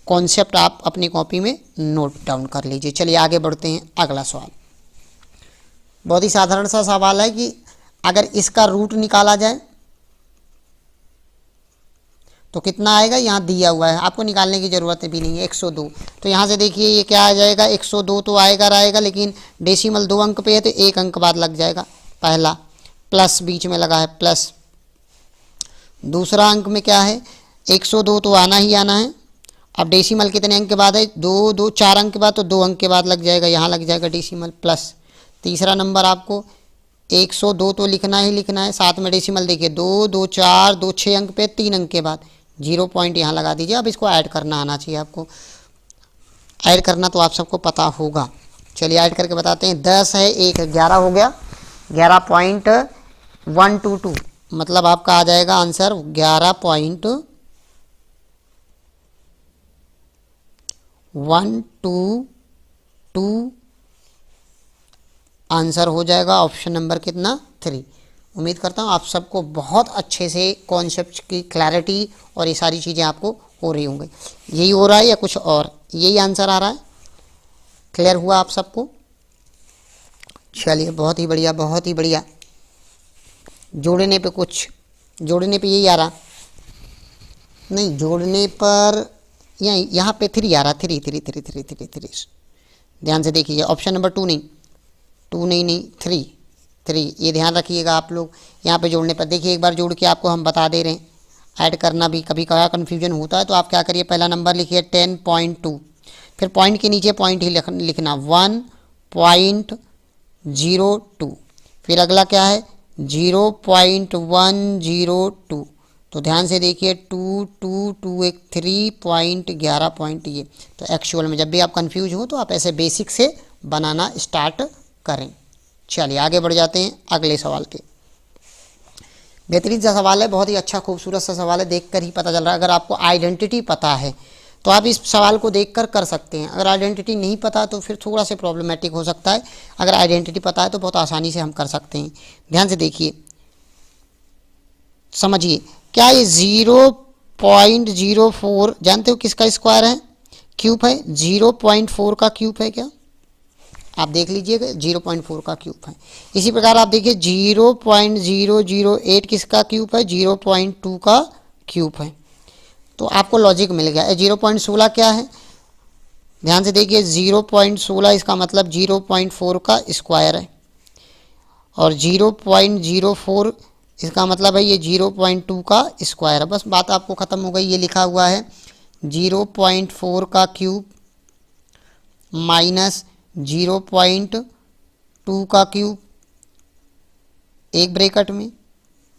कॉन्सेप्ट आप अपनी कॉपी में नोट डाउन कर लीजिए। चलिए आगे बढ़ते हैं। अगला सवाल बहुत ही साधारण सा सवाल है कि अगर इसका रूट निकाला जाए तो कितना आएगा, यहाँ दिया हुआ है, आपको निकालने की ज़रूरत भी नहीं है, 102। तो यहाँ से देखिए ये क्या आ जाएगा, 102 तो आएगा रहेगा, लेकिन डेसिमल 2 अंक पे है तो 1 अंक बाद लग जाएगा। पहला प्लस बीच में लगा है प्लस, दूसरा अंक में क्या है 102 तो आना ही आना है। अब डेसिमल कितने अंक के बाद है, 2 2 4 अंक के बाद, तो 2 अंक के बाद लग जाएगा, यहाँ लग जाएगा डेसिमल प्लस। तीसरा नंबर आपको 102 तो लिखना ही लिखना है, साथ में डेसिमल देखिए 2 2 4 2 6 अंक पे 3 अंक के बाद 0 पॉइंट यहाँ लगा दीजिए। अब इसको ऐड करना आना चाहिए आपको, ऐड करना तो आप सबको पता होगा। चलिए ऐड करके बताते हैं। 10 है 1 11 हो गया, 11.122 मतलब आपका आ जाएगा आंसर 11.122 आंसर हो जाएगा। ऑप्शन नंबर कितना 3। उम्मीद करता हूँ आप सबको बहुत अच्छे से कॉन्सेप्ट की क्लैरिटी और ये सारी चीज़ें आपको हो रही होंगी। यही हो रहा है या कुछ और, यही आंसर आ रहा है, क्लियर हुआ आप सबको? चलिए बहुत ही बढ़िया, बहुत ही बढ़िया। जोड़ने पे कुछ, जोड़ने पे यही आ रहा नहीं, जोड़ने पर यहाँ पे 3 आ रहा, 3 3 3 3 3 3। ध्यान से देखिए, ऑप्शन नंबर 2 नहीं, 2 नहीं 3 3, ये ध्यान रखिएगा आप लोग। यहाँ पे जोड़ने पर देखिए, एक बार जोड़ के आपको हम बता दे रहे हैं। ऐड करना भी कभी कभार कन्फ्यूजन होता है, तो आप क्या करिए, पहला नंबर लिखिए 10.2, फिर पॉइंट के नीचे पॉइंट ही लिखना 1.02, फिर अगला क्या है 0.102। तो ध्यान से देखिए 2 2 2 1 3.11 पॉइंट, ये तो एक्चुअल में जब भी आप कंफ्यूज हो तो आप ऐसे बेसिक से बनाना स्टार्ट करें। चलिए आगे बढ़ जाते हैं अगले सवाल पे। बेहतरीन सा सवाल है, बहुत ही अच्छा खूबसूरत सा सवाल है, देखकर ही पता चल रहा है। अगर आपको आइडेंटिटी पता है तो आप इस सवाल को देखकर कर सकते हैं। अगर आइडेंटिटी नहीं पता तो फिर थोड़ा सा प्रॉब्लमेटिक हो सकता है। अगर आइडेंटिटी पता है तो बहुत आसानी से हम कर सकते हैं। ध्यान से देखिए, समझिए, क्या ये 0.04 जानते हो किसका स्क्वायर है, क्यूब है, 0.4 का क्यूब है क्या? आप देख लीजिएगा 0.4 का क्यूब है। इसी प्रकार आप देखिए 0.008 किसका क्यूब है, 0.2 का क्यूब है। तो आपको लॉजिक मिल गया। 0.16 क्या है, ध्यान से देखिए 0.16 इसका मतलब 0.4 का स्क्वायर है, और 0.04 इसका मतलब है ये 0.2 का स्क्वायर है। बस बात आपको ख़त्म हो गई। ये लिखा हुआ है 0.4 का क्यूब माइनस 0.2 का क्यूब एक ब्रैकेट में,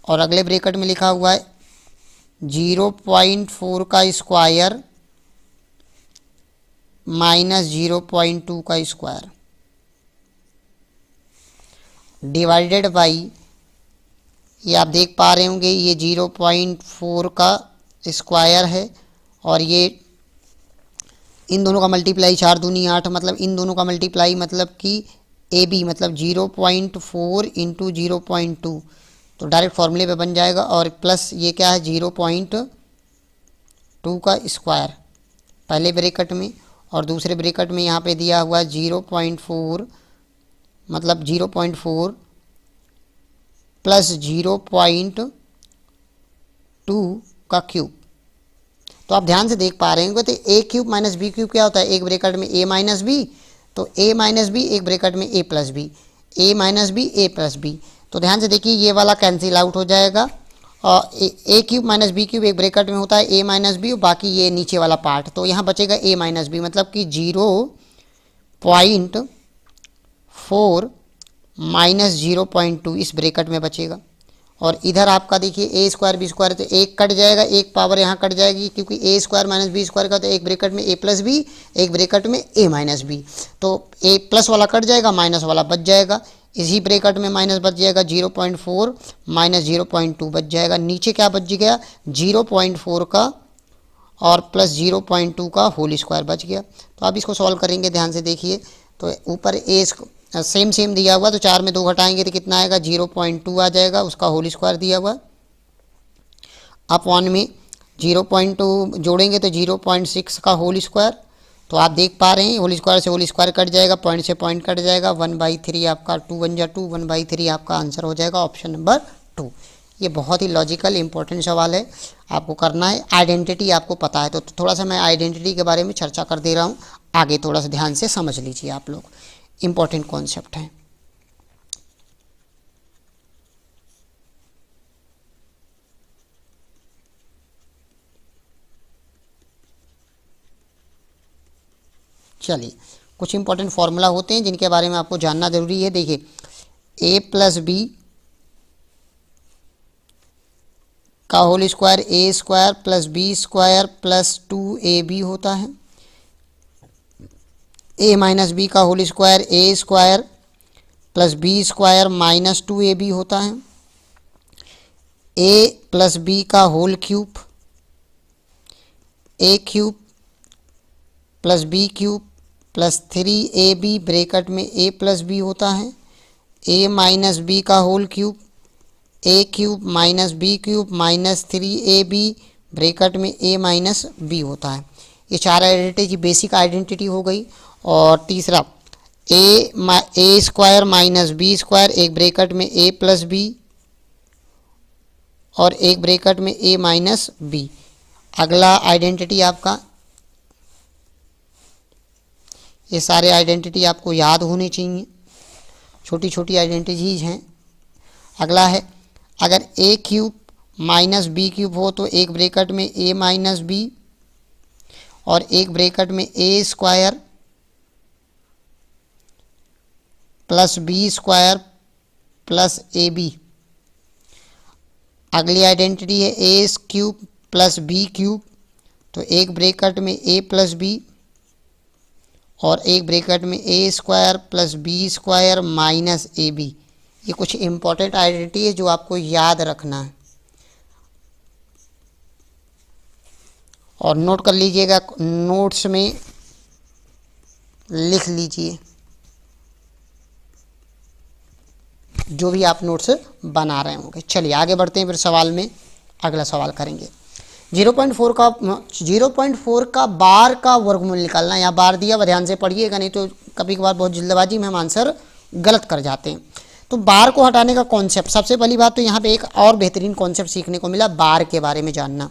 और अगले ब्रैकेट में लिखा हुआ है 0.4 का स्क्वायर माइनस 0.2 का स्क्वायर डिवाइडेड बाई, ये आप देख पा रहे होंगे ये 0.4 का स्क्वायर है और ये इन दोनों का मल्टीप्लाई 4 दूनी 8, मतलब इन दोनों का मल्टीप्लाई मतलब कि ए बी मतलब 0.4 इंटू 0.2, तो डायरेक्ट फॉर्मूले पे बन जाएगा। और प्लस ये क्या है 0.2 का स्क्वायर पहले ब्रैकेट में और दूसरे ब्रैकेट में यहाँ पे दिया हुआ 0.4 मतलब 0.4 प्लस 0.2 का क्यूब। तो आप ध्यान से देख पा रहे हैं तो ए क्यूब माइनस बी क्यूब क्या होता है, एक ब्रैकेट में ए माइनस बी, तो ए माइनस बी एक ब्रैकेट में a plus B, A minus B A plus B. तो ध्यान से देखिए ये वाला कैंसिल आउट हो जाएगा और ए क्यूब माइनस बी क्यूब एक ब्रैकेट में होता है ए माइनस बी और बाकी ये नीचे वाला पार्ट, तो यहाँ बचेगा ए माइनस बी मतलब कि 0.4 माइनस 0.2 इस ब्रैकेट में बचेगा। और इधर आपका देखिए ए स्क्वायर बी स्क्वायर, तो एक कट जाएगा, एक पावर यहाँ कट जाएगी क्योंकि ए स्क्वायर माइनस बी स्क्वायर का, तो एक ब्रैकेट में ए प्लस बी एक ब्रैकेट में ए माइनस बी, तो ए प्लस वाला कट जाएगा माइनस वाला बच जाएगा, इसी ब्रैकेट में माइनस बच जाएगा 0.4 माइनस 0.2 बच जाएगा। नीचे क्या बच गया 0.4 का और प्लस 0.2 का होल स्क्वायर बच गया। तो आप इसको सॉल्व करेंगे ध्यान से देखिए, तो ऊपर ए सेम सेम दिया हुआ तो 4 में 2 घटाएंगे तो कितना आएगा 0.2 आ जाएगा, उसका होल स्क्वायर दिया हुआ। आप 1 में 0.2 जोड़ेंगे तो 0.6 का होल स्क्वायर, तो आप देख पा रहे हैं होल स्क्वायर से होल स्क्वायर कट जाएगा, पॉइंट से पॉइंट कट जाएगा, 1/3 आपका 2 बन जा 2, 1/3 आपका आंसर हो जाएगा ऑप्शन नंबर 2। ये बहुत ही लॉजिकल इंपॉर्टेंट सवाल है, आपको करना है। आइडेंटिटी आपको पता है तो थोड़ा सा मैं आइडेंटिटी के बारे में चर्चा कर दे रहा हूँ, आगे थोड़ा सा ध्यान से समझ लीजिए आप लोग, इंपॉर्टेंट कॉन्सेप्ट है। चलिए कुछ इंपॉर्टेंट फॉर्मूला होते हैं जिनके बारे में आपको जानना जरूरी है। देखिए ए प्लस बी का whole square a square plus b square plus 2ab होता है, ए माइनस बी का whole square a square plus b square minus 2ab होता है, ए प्लस बी का whole cube a cube plus b cube plus 3ab bracket में a plus b होता है, a minus b का whole cube a cube minus b cube minus 3ab bracket में ए minus B होता है। ये 4 identity की बेसिक आइडेंटिटी हो गई। और तीसरा ए स्क्वायर माइनस बी स्क्वायर एक ब्रैकेट में ए प्लस बी और एक ब्रैकेट में ए माइनस बी। अगला आइडेंटिटी आपका, ये सारे आइडेंटिटी आपको याद होनी चाहिए, छोटी छोटी आइडेंटिटीज हैं। अगला है अगर ए क्यूब माइनस बी क्यूब हो तो एक ब्रैकेट में ए माइनस बी और एक ब्रैकेट में a square plus b square plus a b. अगली आइडेंटिटी है a cube plus b cube, तो एक ब्रैकेट में ए प्लस बी और एक ब्रैकेट में a square plus b square minus a b. ये कुछ इंपॉर्टेंट आइडेंटिटी है जो आपको याद रखना है और नोट कर लीजिएगा, नोट्स में लिख लीजिए जो भी आप नोट्स बना रहे होंगे। चलिए आगे बढ़ते हैं, फिर सवाल में अगला सवाल करेंगे। 0.4 का बार का वर्गमूल निकालना। यहाँ बार दिया हुआ, ध्यान से पढ़िएगा नहीं तो कभी कभार बहुत जल्दबाजी में हम आंसर गलत कर जाते हैं। तो बार को हटाने का कॉन्सेप्ट, सबसे पहली बात तो यहाँ पे एक और बेहतरीन कॉन्सेप्ट सीखने को मिला, बार के बारे में जानना।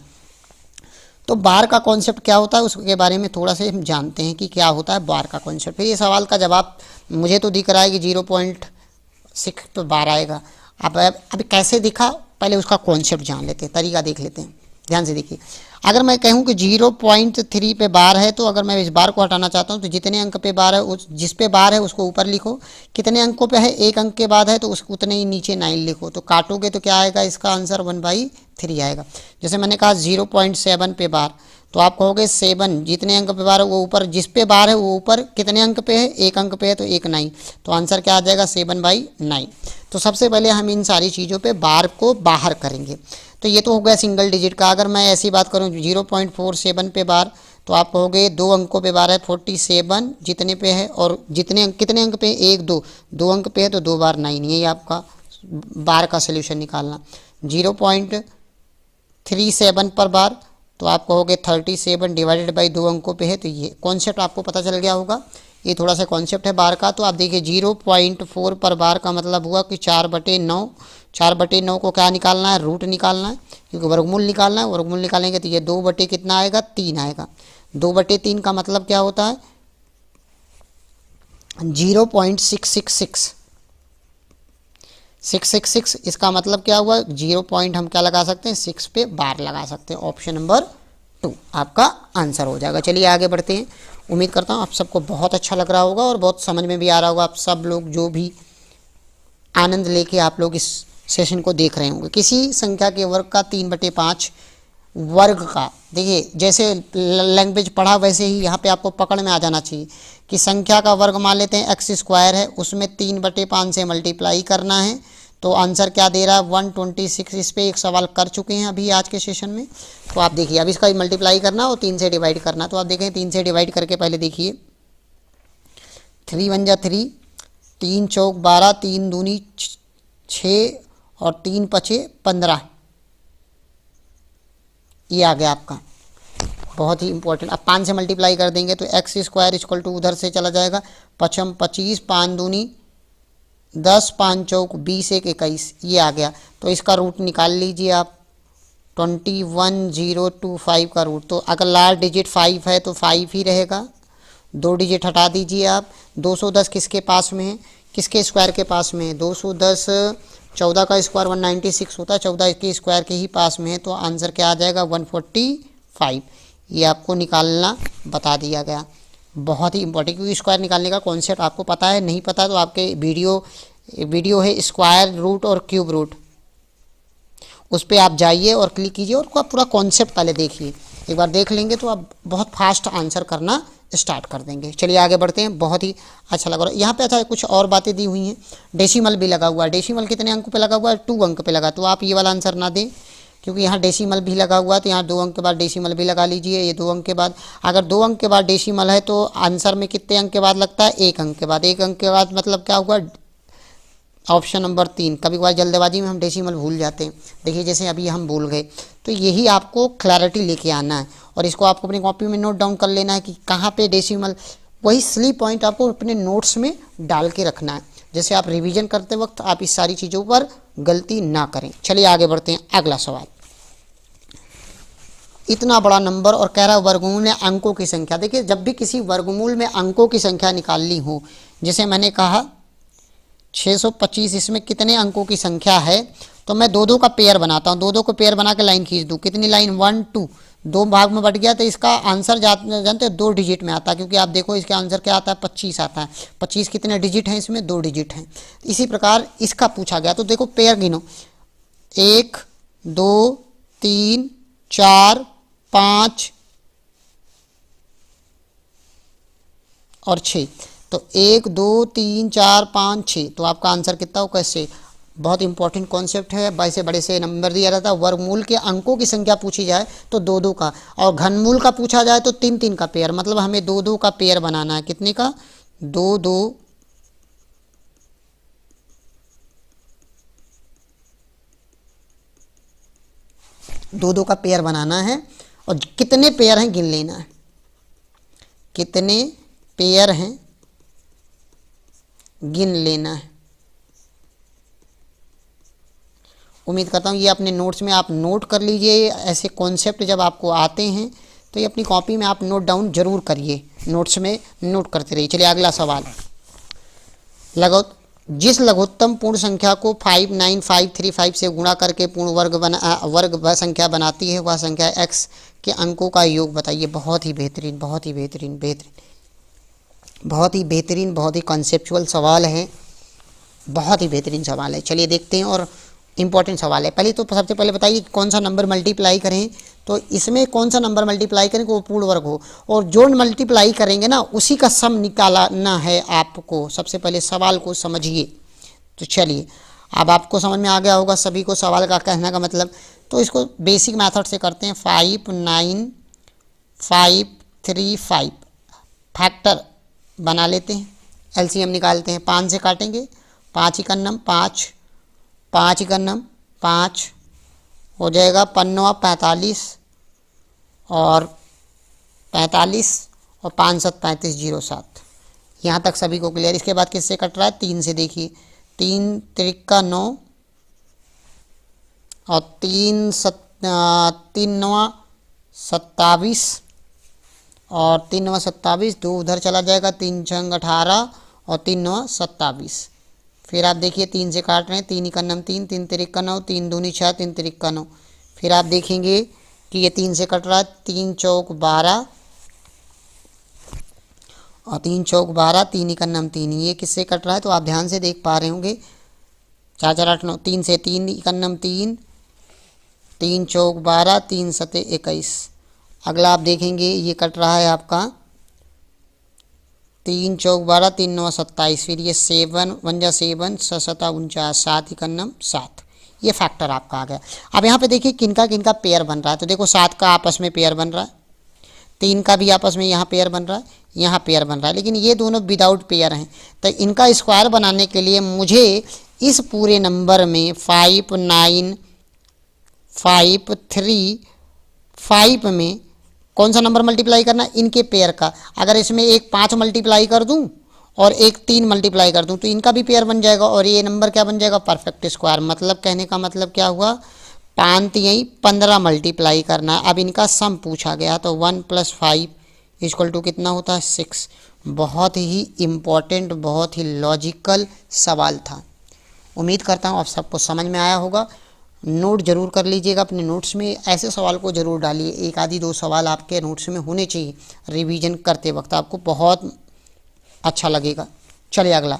तो बार का कॉन्सेप्ट क्या होता है उसके बारे में थोड़ा से हम जानते हैं कि क्या होता है बार का कॉन्सेप्ट। फिर ये सवाल का जवाब मुझे तो दिख रहा है कि 0.6 पे बार आएगा। अब अभी कैसे दिखा, पहले उसका कॉन्सेप्ट जान लेते हैं, तरीका देख लेते हैं। ध्यान से देखिए, अगर मैं कहूँ कि 0.3 पे बार है, तो अगर मैं इस बार को हटाना चाहता हूँ तो जितने अंक पे बार है उस जिस पे बार है उसको ऊपर लिखो, कितने अंकों पे है, एक अंक के बाद है तो उस उतने ही नीचे 9 लिखो। तो काटोगे तो क्या आएगा, इसका आंसर 1/3 आएगा। जैसे मैंने कहा 0.7 पे बार, तो आप कहोगे 7, जितने अंक पे बार है वो ऊपर, जिस पे बार है वो ऊपर कितने अंक पे है, एक अंक पे है तो एक 9, तो आंसर क्या आ जाएगा 7/9। तो सबसे पहले हम इन सारी चीज़ों पे बार को बाहर करेंगे। तो ये तो हो गया सिंगल डिजिट का। अगर मैं ऐसी बात करूँ 0.47 पे बार, तो आप कहोगे 2 अंकों पे बार है 47 जितने पे है, और जितने अंक कितने अंक पे, 1 2, 2 अंक पे है तो 2 बार 9, यही आपका बार का सोल्यूशन निकालना। 0.37 पर बार, तो आप कहोगे 37 डिवाइडेड बाई 2 अंकों पे है। तो ये कॉन्सेप्ट आपको पता चल गया होगा, ये थोड़ा सा कॉन्सेप्ट है बार का। तो आप देखिए 0.4 पर बार का मतलब हुआ कि 4/9, 4/9 को क्या निकालना है, रूट निकालना है, क्योंकि वर्गमूल निकालना है। वर्गमूल निकालेंगे तो ये 2 कितना आएगा, 3 आएगा। 2/3 का मतलब क्या होता है, 0.666, 666। इसका मतलब क्या हुआ, 0 पॉइंट हम क्या लगा सकते हैं, 6 पे बार लगा सकते हैं। ऑप्शन नंबर 2 आपका आंसर हो जाएगा। चलिए आगे बढ़ते हैं। उम्मीद करता हूँ आप सबको बहुत अच्छा लग रहा होगा और बहुत समझ में भी आ रहा होगा। आप सब लोग जो भी आनंद लेके आप लोग इस सेशन को देख रहे होंगे। किसी संख्या के वर्ग का 3/5 वर्ग का, देखिए जैसे लैंग्वेज पढ़ा वैसे ही यहाँ पे आपको पकड़ में आ जाना चाहिए कि संख्या का वर्ग मान लेते हैं x² है, उसमें 3/5 से मल्टीप्लाई करना है। तो आंसर क्या दे रहा है, 126। इस पर एक सवाल कर चुके हैं अभी आज के सेशन में। तो आप देखिए, अब इसका मल्टीप्लाई करना और 3 से डिवाइड करना। तो आप देखें 3 से डिवाइड करके पहले देखिए, 3 1 जा 3, 3 चौक 12, 3 दूनी 6 और 3 5 15, ये आ गया आपका, बहुत ही इंपॉर्टेंट। अब 5 से मल्टीप्लाई कर देंगे तो x² इक्वल टू उधर से चला जाएगा, 5 25, 5 दूनी 10, 5 चौक 20, 1 21, ये आ गया। तो इसका रूट निकाल लीजिए आप, 21025 का रूट। तो अगर लास्ट डिजिट 5 है तो 5 ही रहेगा, 2 डिजिट हटा दीजिए आप। 210 किसके पास में है, किसके स्क्वायर के पास में है, 210 14 का स्क्वायर 196 होता है, 14 के स्क्वायर के ही पास में है। तो आंसर क्या आ जाएगा, 145। ये आपको निकालना बता दिया गया, बहुत ही इंपॉर्टेंट, क्योंकि स्क्वायर निकालने का कॉन्सेप्ट आपको पता है। नहीं पता तो आपके वीडियो है स्क्वायर रूट और क्यूब रूट, उस पर आप जाइए और क्लिक कीजिए और उसका पूरा कॉन्सेप्ट पहले देखिए। एक बार देख लेंगे तो आप बहुत फास्ट आंसर करना स्टार्ट कर देंगे। चलिए आगे बढ़ते हैं। बहुत ही अच्छा लग रहा है यहाँ पे। अच्छा, कुछ और बातें दी हुई हैं, डेसिमल भी लगा हुआ है। डेसिमल कितने अंक पे लगा हुआ है, 2 अंक पे लगा। तो आप ये वाला आंसर ना दें, क्योंकि यहाँ डेसिमल भी लगा हुआ है। तो यहाँ 2 अंक के बाद डेसिमल भी लगा लीजिए। ये 2 अंक के बाद, अगर 2 अंक के बाद डेसिमल है तो आंसर में कितने अंक के बाद लगता है, 1 अंक के बाद। 1 अंक के बाद मतलब क्या हुआ, ऑप्शन नंबर 3। कभी कभार जल्दबाजी में हम डेसिमल भूल जाते हैं, देखिए जैसे अभी हम भूल गए। तो यही आपको क्लैरिटी लेके आना है और इसको आपको अपनी कॉपी में नोट डाउन कर लेना है कि कहाँ पे डेसिमल, वही स्लीप पॉइंट आपको अपने नोट्स में डाल के रखना है, जैसे आप रिवीजन करते वक्त आप इस सारी चीज़ों पर गलती ना करें। चलिए आगे बढ़ते हैं। अगला सवाल, इतना बड़ा नंबर और कह रहा है वर्गमूल में अंकों की संख्या। देखिए जब भी किसी वर्गमूल में अंकों की संख्या निकालनी हो, जैसे मैंने कहा 625, इसमें कितने अंकों की संख्या है, तो मैं 2 2 का पेयर बनाता हूँ। 2 2 को पेयर बना के लाइन खींच दूँ, कितनी लाइन, 1 2, 2 भाग में बट गया। तो इसका आंसर जानते हैं 2 डिजिट में आता है, क्योंकि आप देखो इसका आंसर क्या आता है, 25 आता है। 25 कितने डिजिट हैं, इसमें 2 डिजिट हैं। इसी प्रकार इसका पूछा गया, तो देखो पेयर गिनो, 1 2 3 4 5 और 6। तो 1 2 3 4 5 6, तो आपका आंसर कितना होगा, इससे बहुत इंपॉर्टेंट कॉन्सेप्ट है। बड़े से बड़े से नंबर दिया रहता है। वर्गमूल के अंकों की संख्या पूछी जाए तो 2 2 का, और घनमूल का पूछा जाए तो 3 3 का पेयर, मतलब हमें 2 2 का पेयर बनाना है। कितने का, 2 2 2 2 का पेयर बनाना है। और कितने पेयर हैं गिन लेना है, कितने पेयर हैं गिन लेना है। उम्मीद करता हूँ ये अपने नोट्स में आप नोट कर लीजिए। ऐसे कॉन्सेप्ट जब आपको आते हैं तो ये अपनी कॉपी में आप नोट डाउन जरूर करिए, नोट्स में नोट करते रहिए। चलिए अगला सवाल लगाओ। जिस लघुत्तम पूर्ण संख्या को 59535 से गुणा करके पूर्ण वर्ग संख्या बनाती है वह संख्या x के अंकों का योग बताइए। बहुत ही बेहतरीन, बहुत ही बेहतरीन, बहुत ही बेहतरीन, बहुत ही कॉन्सेप्चुअल सवाल है, बहुत ही बेहतरीन सवाल है। चलिए देखते हैं, और इम्पॉर्टेंट सवाल है। पहले तो सबसे पहले बताइए कौन सा नंबर मल्टीप्लाई करें, तो इसमें कौन सा नंबर मल्टीप्लाई करें कि वो पूर्ण वर्ग हो, और जो मल्टीप्लाई करेंगे ना उसी का सम निकालना है आपको। सबसे पहले सवाल को समझिए। तो चलिए, अब आपको समझ में आ गया होगा सभी को सवाल का कहने का मतलब। तो इसको बेसिक मेथड से करते हैं। 59535 फैक्टर बना लेते हैं, एलसीएम निकालते हैं। 5 से काटेंगे, 5 एकन्नम 5, 5 एकन्नम 5 हो जाएगा, 5 45 और 45 और 5 7 35 07। यहाँ तक सभी को क्लियर। इसके बाद किससे कट रहा है? 3 से। देखिए 3 त्रिका 9 और 3 9 27 और 3 9 27, 2 उधर चला जाएगा, 3 6 18 और 3 9 27। फिर आप देखिए 3 से काट रहे हैं, 3 एकन्नम 3, 3 त्रिका 9, 3 दूनी 6, 3 त्रिका 9। फिर आप देखेंगे कि ये 3 से कट रहा है, 3 चौक 12 और 3 चौक 12, 3 एकन्नम 3। ये किससे कट रहा है? तो आप ध्यान से देख पा रहे होंगे, 4 4 8 9, 3 से 3 एकन्नम 3, 3 चौक 12, 3 सते 21। अगला आप देखेंगे ये कट रहा है आपका 3 चौक 12, 3 9 27। फिर ये 7 1 जा 7, 6 7 49, 7 एकन्नम 7। ये फैक्टर आपका आ गया। अब यहाँ पे देखिए किनका किनका पेयर बन रहा है। तो देखो 7 का आपस में पेयर बन रहा है, 3 का भी आपस में यहाँ पेयर बन रहा है, यहाँ पेयर बन रहा है, लेकिन ये दोनों विदाउट पेयर हैं। तो इनका स्क्वायर बनाने के लिए मुझे इस पूरे नंबर में 5 9 5 3 5 में कौन सा नंबर मल्टीप्लाई करना? इनके पेयर का। अगर इसमें एक 5 मल्टीप्लाई कर दूं और एक 3 मल्टीप्लाई कर दूं तो इनका भी पेयर बन जाएगा, और ये नंबर क्या बन जाएगा? Perfect square. मतलब कहने का मतलब क्या हुआ? 5 यही 15 मल्टीप्लाई करना है। अब इनका सम पूछा गया, तो 1 + 5 = कितना होता है? 6। बहुत ही इम्पॉर्टेंट, बहुत ही लॉजिकल सवाल था। उम्मीद करता हूँ आप सबको समझ में आया होगा। नोट जरूर कर लीजिएगा अपने नोट्स में, ऐसे सवाल को जरूर डालिए। एक आदि 2 सवाल आपके नोट्स में होने चाहिए रिवीजन करते वक्त, आपको बहुत अच्छा लगेगा। चलिए अगला,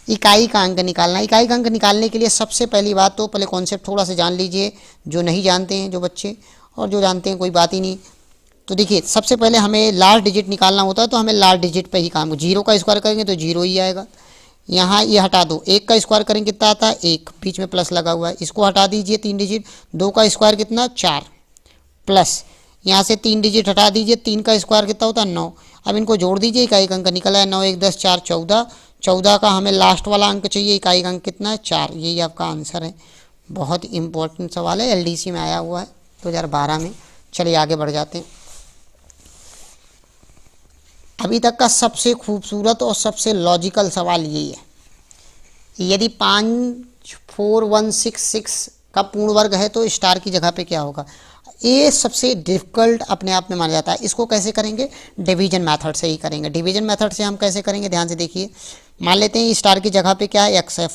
इकाई का अंक निकालना। इकाई का अंक निकालने के लिए सबसे पहली बात तो पहले कॉन्सेप्ट थोड़ा सा जान लीजिए, जो नहीं जानते हैं जो बच्चे, और जो जानते हैं कोई बात ही नहीं। तो देखिए सबसे पहले हमें लास्ट डिजिट निकालना होता है, तो हमें लास्ट डिजिट पे ही काम। 0 का स्क्वायर करेंगे तो 0 ही आएगा। यहाँ ये हटा दो, 1 का स्क्वायर करेंगे कितना आता है? 1, बीच में प्लस लगा हुआ है, इसको हटा दीजिए 3 डिजिट। 2 का स्क्वायर कितना? 4 प्लस यहाँ से 3 डिजिट हटा दीजिए, 3 का स्क्वायर कितना होता है? 9। अब इनको जोड़ दीजिए, इकाई का अंक निकला है 9 1 10 4 14। 14 का हमें लास्ट वाला अंक चाहिए, इकाई का अंक कितना है? 4। यही आपका आंसर है। बहुत इंपॉर्टेंट सवाल है, एलडीसी में आया हुआ है 2012 में। चलिए आगे बढ़ जाते हैं। अभी तक का सबसे खूबसूरत और सबसे लॉजिकल सवाल यही है, यदि 54166 का पूर्ण वर्ग है तो स्टार की जगह पे क्या होगा? ये सबसे डिफ़िकल्ट अपने आप में माना जाता है। इसको कैसे करेंगे? डिवीजन मेथड से ही करेंगे। डिवीजन मेथड से हम कैसे करेंगे? ध्यान से देखिए। मान लेते हैं स्टार की जगह पे क्या है? x है।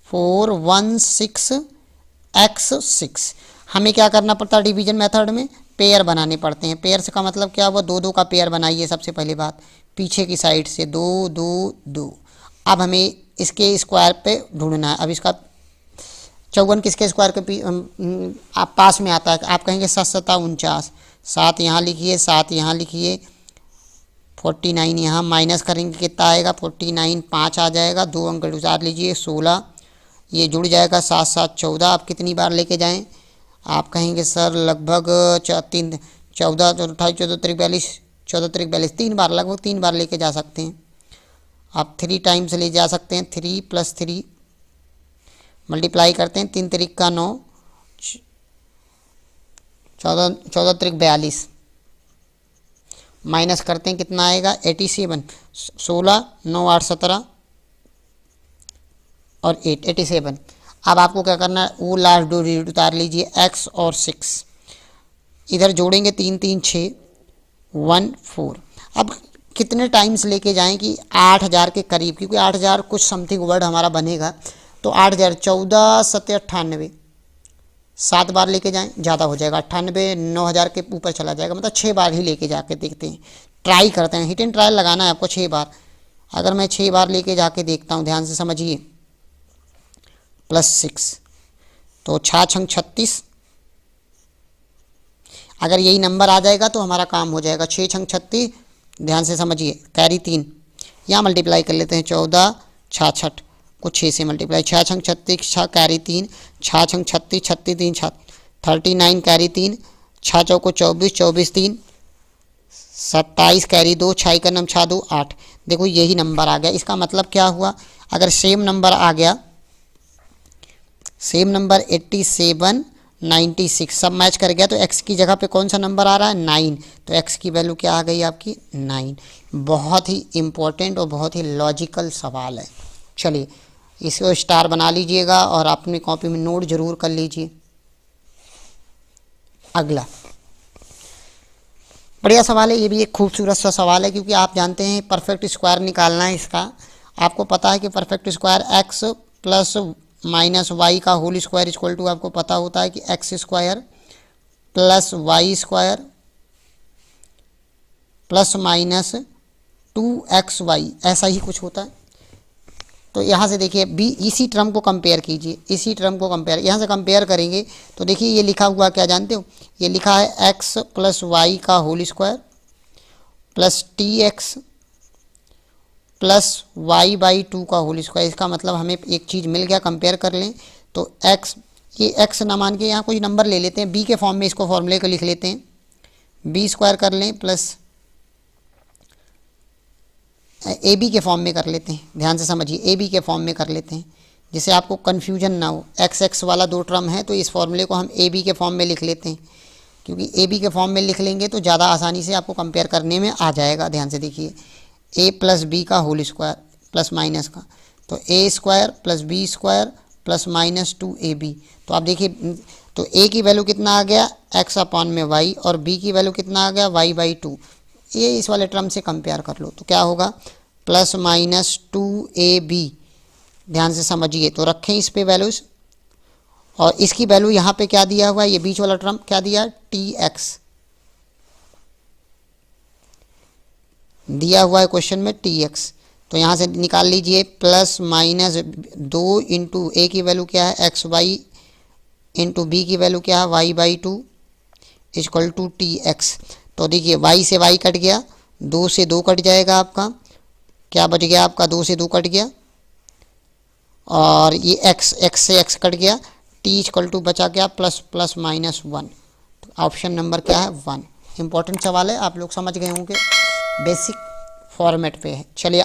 5416x6। हमें क्या करना पड़ता है डिवीजन मेथड में? पेयर बनाने पड़ते हैं। पेयर से का मतलब क्या हुआ? 2 2 का पेयर बनाइए सबसे पहली बात, पीछे की साइड से 2 2 2। अब हमें इसके स्क्वायर पे ढूंढना है। अब इसका 54 किसके स्क्वायर के आप पास में आता है? आप कहेंगे 7 7 49। 7 यहाँ लिखिए, 7 यहाँ लिखिए, 49 यहाँ माइनस करेंगे कितना आएगा? 49 5 आ जाएगा। 2 अंक उतार लीजिए, 16। ये जुड़ जाएगा, 7 7 14। आप कितनी बार लेके जाएं? आप कहेंगे सर लगभग 3 14 28 14 3 42 14 3 42, 3 बार, लगभग 3 बार लेके जा सकते हैं। आप 3 टाइम्स ले जा सकते हैं। 3 + 3 मल्टीप्लाई करते हैं, 3 3 का 9, 14 14 3 42, माइनस करते हैं कितना आएगा? 87। 16 9 8 17 और 8 87। अब आपको क्या करना है? वो लास्ट 2 डिजिट उतार लीजिए, x और 6 इधर जोड़ेंगे, 3 3 6 1 4। अब कितने टाइम्स लेके जाएं कि 8000 के करीब, क्योंकि 8000 कुछ समथिंग वर्ड हमारा बनेगा, तो 8000 14 7 98 7 बार लेके जाएं, ज़्यादा हो जाएगा, 98 9000 के ऊपर चला जाएगा, मतलब 6 बार ही लेके जाके देखते हैं, ट्राई करते हैं, हिट एंड ट्रायल लगाना है आपको 6 बार। अगर मैं 6 बार लेके जाके देखता हूँ, ध्यान से समझिए, +6 तो 6 छंग 36, अगर यही नंबर आ जाएगा तो हमारा काम हो जाएगा। 6 छंग 36, ध्यान से समझिए, कैरी 3, यहाँ मल्टीप्लाई कर लेते हैं, 14 66 को 6 से मल्टीप्लाई, 6 छंग 36 6 कैरी 3, 6 छंग 36 36 3 6 39 कैरी 3, 6 चौको 24 24 3 27 कैरी 2, 6 का नम 6 2 8। देखो यही नंबर आ गया। इसका मतलब क्या हुआ, अगर सेम नंबर आ गया, सेम नंबर 87 96 सब मैच कर गया, तो x की जगह पे कौन सा नंबर आ रहा है, 9, तो x की वैल्यू क्या आ गई आपकी, 9। बहुत ही इम्पोर्टेंट और बहुत ही लॉजिकल सवाल है। चलिए इसको स्टार बना लीजिएगा और अपनी कॉपी में नोट जरूर कर लीजिए। अगला बढ़िया सवाल है, ये भी एक खूबसूरत सा सवाल है, क्योंकि आप जानते हैं परफेक्ट स्क्वायर निकालना है इसका। आपको पता है कि perfect square x plus minus Y का होल स्क्वायर इक्वल टू, आपको पता होता है कि X square plus Y square plus minus 2xy, ऐसा ही कुछ होता है। तो यहाँ से देखिए बी, इसी टर्म को कंपेयर कीजिए, इसी टर्म को कंपेयर, यहाँ से कंपेयर करेंगे तो देखिए ये लिखा हुआ क्या जानते हो, ये लिखा है x प्लस वाई का whole square plus tx plus Y by 2 का होल स्क्वायर। इसका मतलब हमें एक चीज़ मिल गया, कंपेयर कर लें तो x, ये x ना मान के यहाँ कोई नंबर ले लेते हैं, b के फॉर्म में इसको फॉर्मूले को लिख लेते हैं, b स्क्वायर कर लें प्लस ए बी के फॉर्म में कर लेते हैं। ध्यान से समझिए, ए बी के फॉर्म में कर लेते हैं, जिससे आपको कन्फ्यूजन ना हो। एक्स एक्स वाला 2 टर्म है, तो इस फॉर्मूले को हम ए बी के फॉर्म में लिख लेते हैं, क्योंकि ए बी के फॉर्म में लिख लेंगे तो ज़्यादा आसानी से आपको कंपेयर करने में आ जाएगा। ध्यान से देखिए, ए प्लस बी का होल स्क्वायर प्लस माइनस का, तो a square plus b square plus minus 2ab। तो आप देखिए, तो ए की वैल्यू कितना आ गया, x अपॉन में y, और b की वैल्यू कितना आ गया, y बाई 2। ये इस वाले टर्म से कंपेयर कर लो तो क्या होगा, प्लस माइनस 2ab। ध्यान से समझिए, तो रखें इस पे वैल्यूज़, और इसकी वैल्यू यहाँ पे क्या दिया हुआ है, ये बीच वाला टर्म क्या दिया, tx दिया हुआ है क्वेश्चन में, tx। तो यहाँ से निकाल लीजिए, प्लस माइनस 2 इंटू ए की वैल्यू क्या है, एक्स वाई, इंटू बी की वैल्यू क्या है, y by 2 equal to tx। तो देखिए y से y कट गया, 2 से 2 कट जाएगा, आपका क्या बच गया, आपका 2 से 2 कट गया, और ये x से x कट गया, t इक्वल टू बचा क्या, प्लस प्लस माइनस 1। तो ऑप्शन नंबर क्या है, 1। इंपॉर्टेंट सवाल है, आप लोग समझ गए होंगे, बेसिक फॉर्मेट पे है। चलिए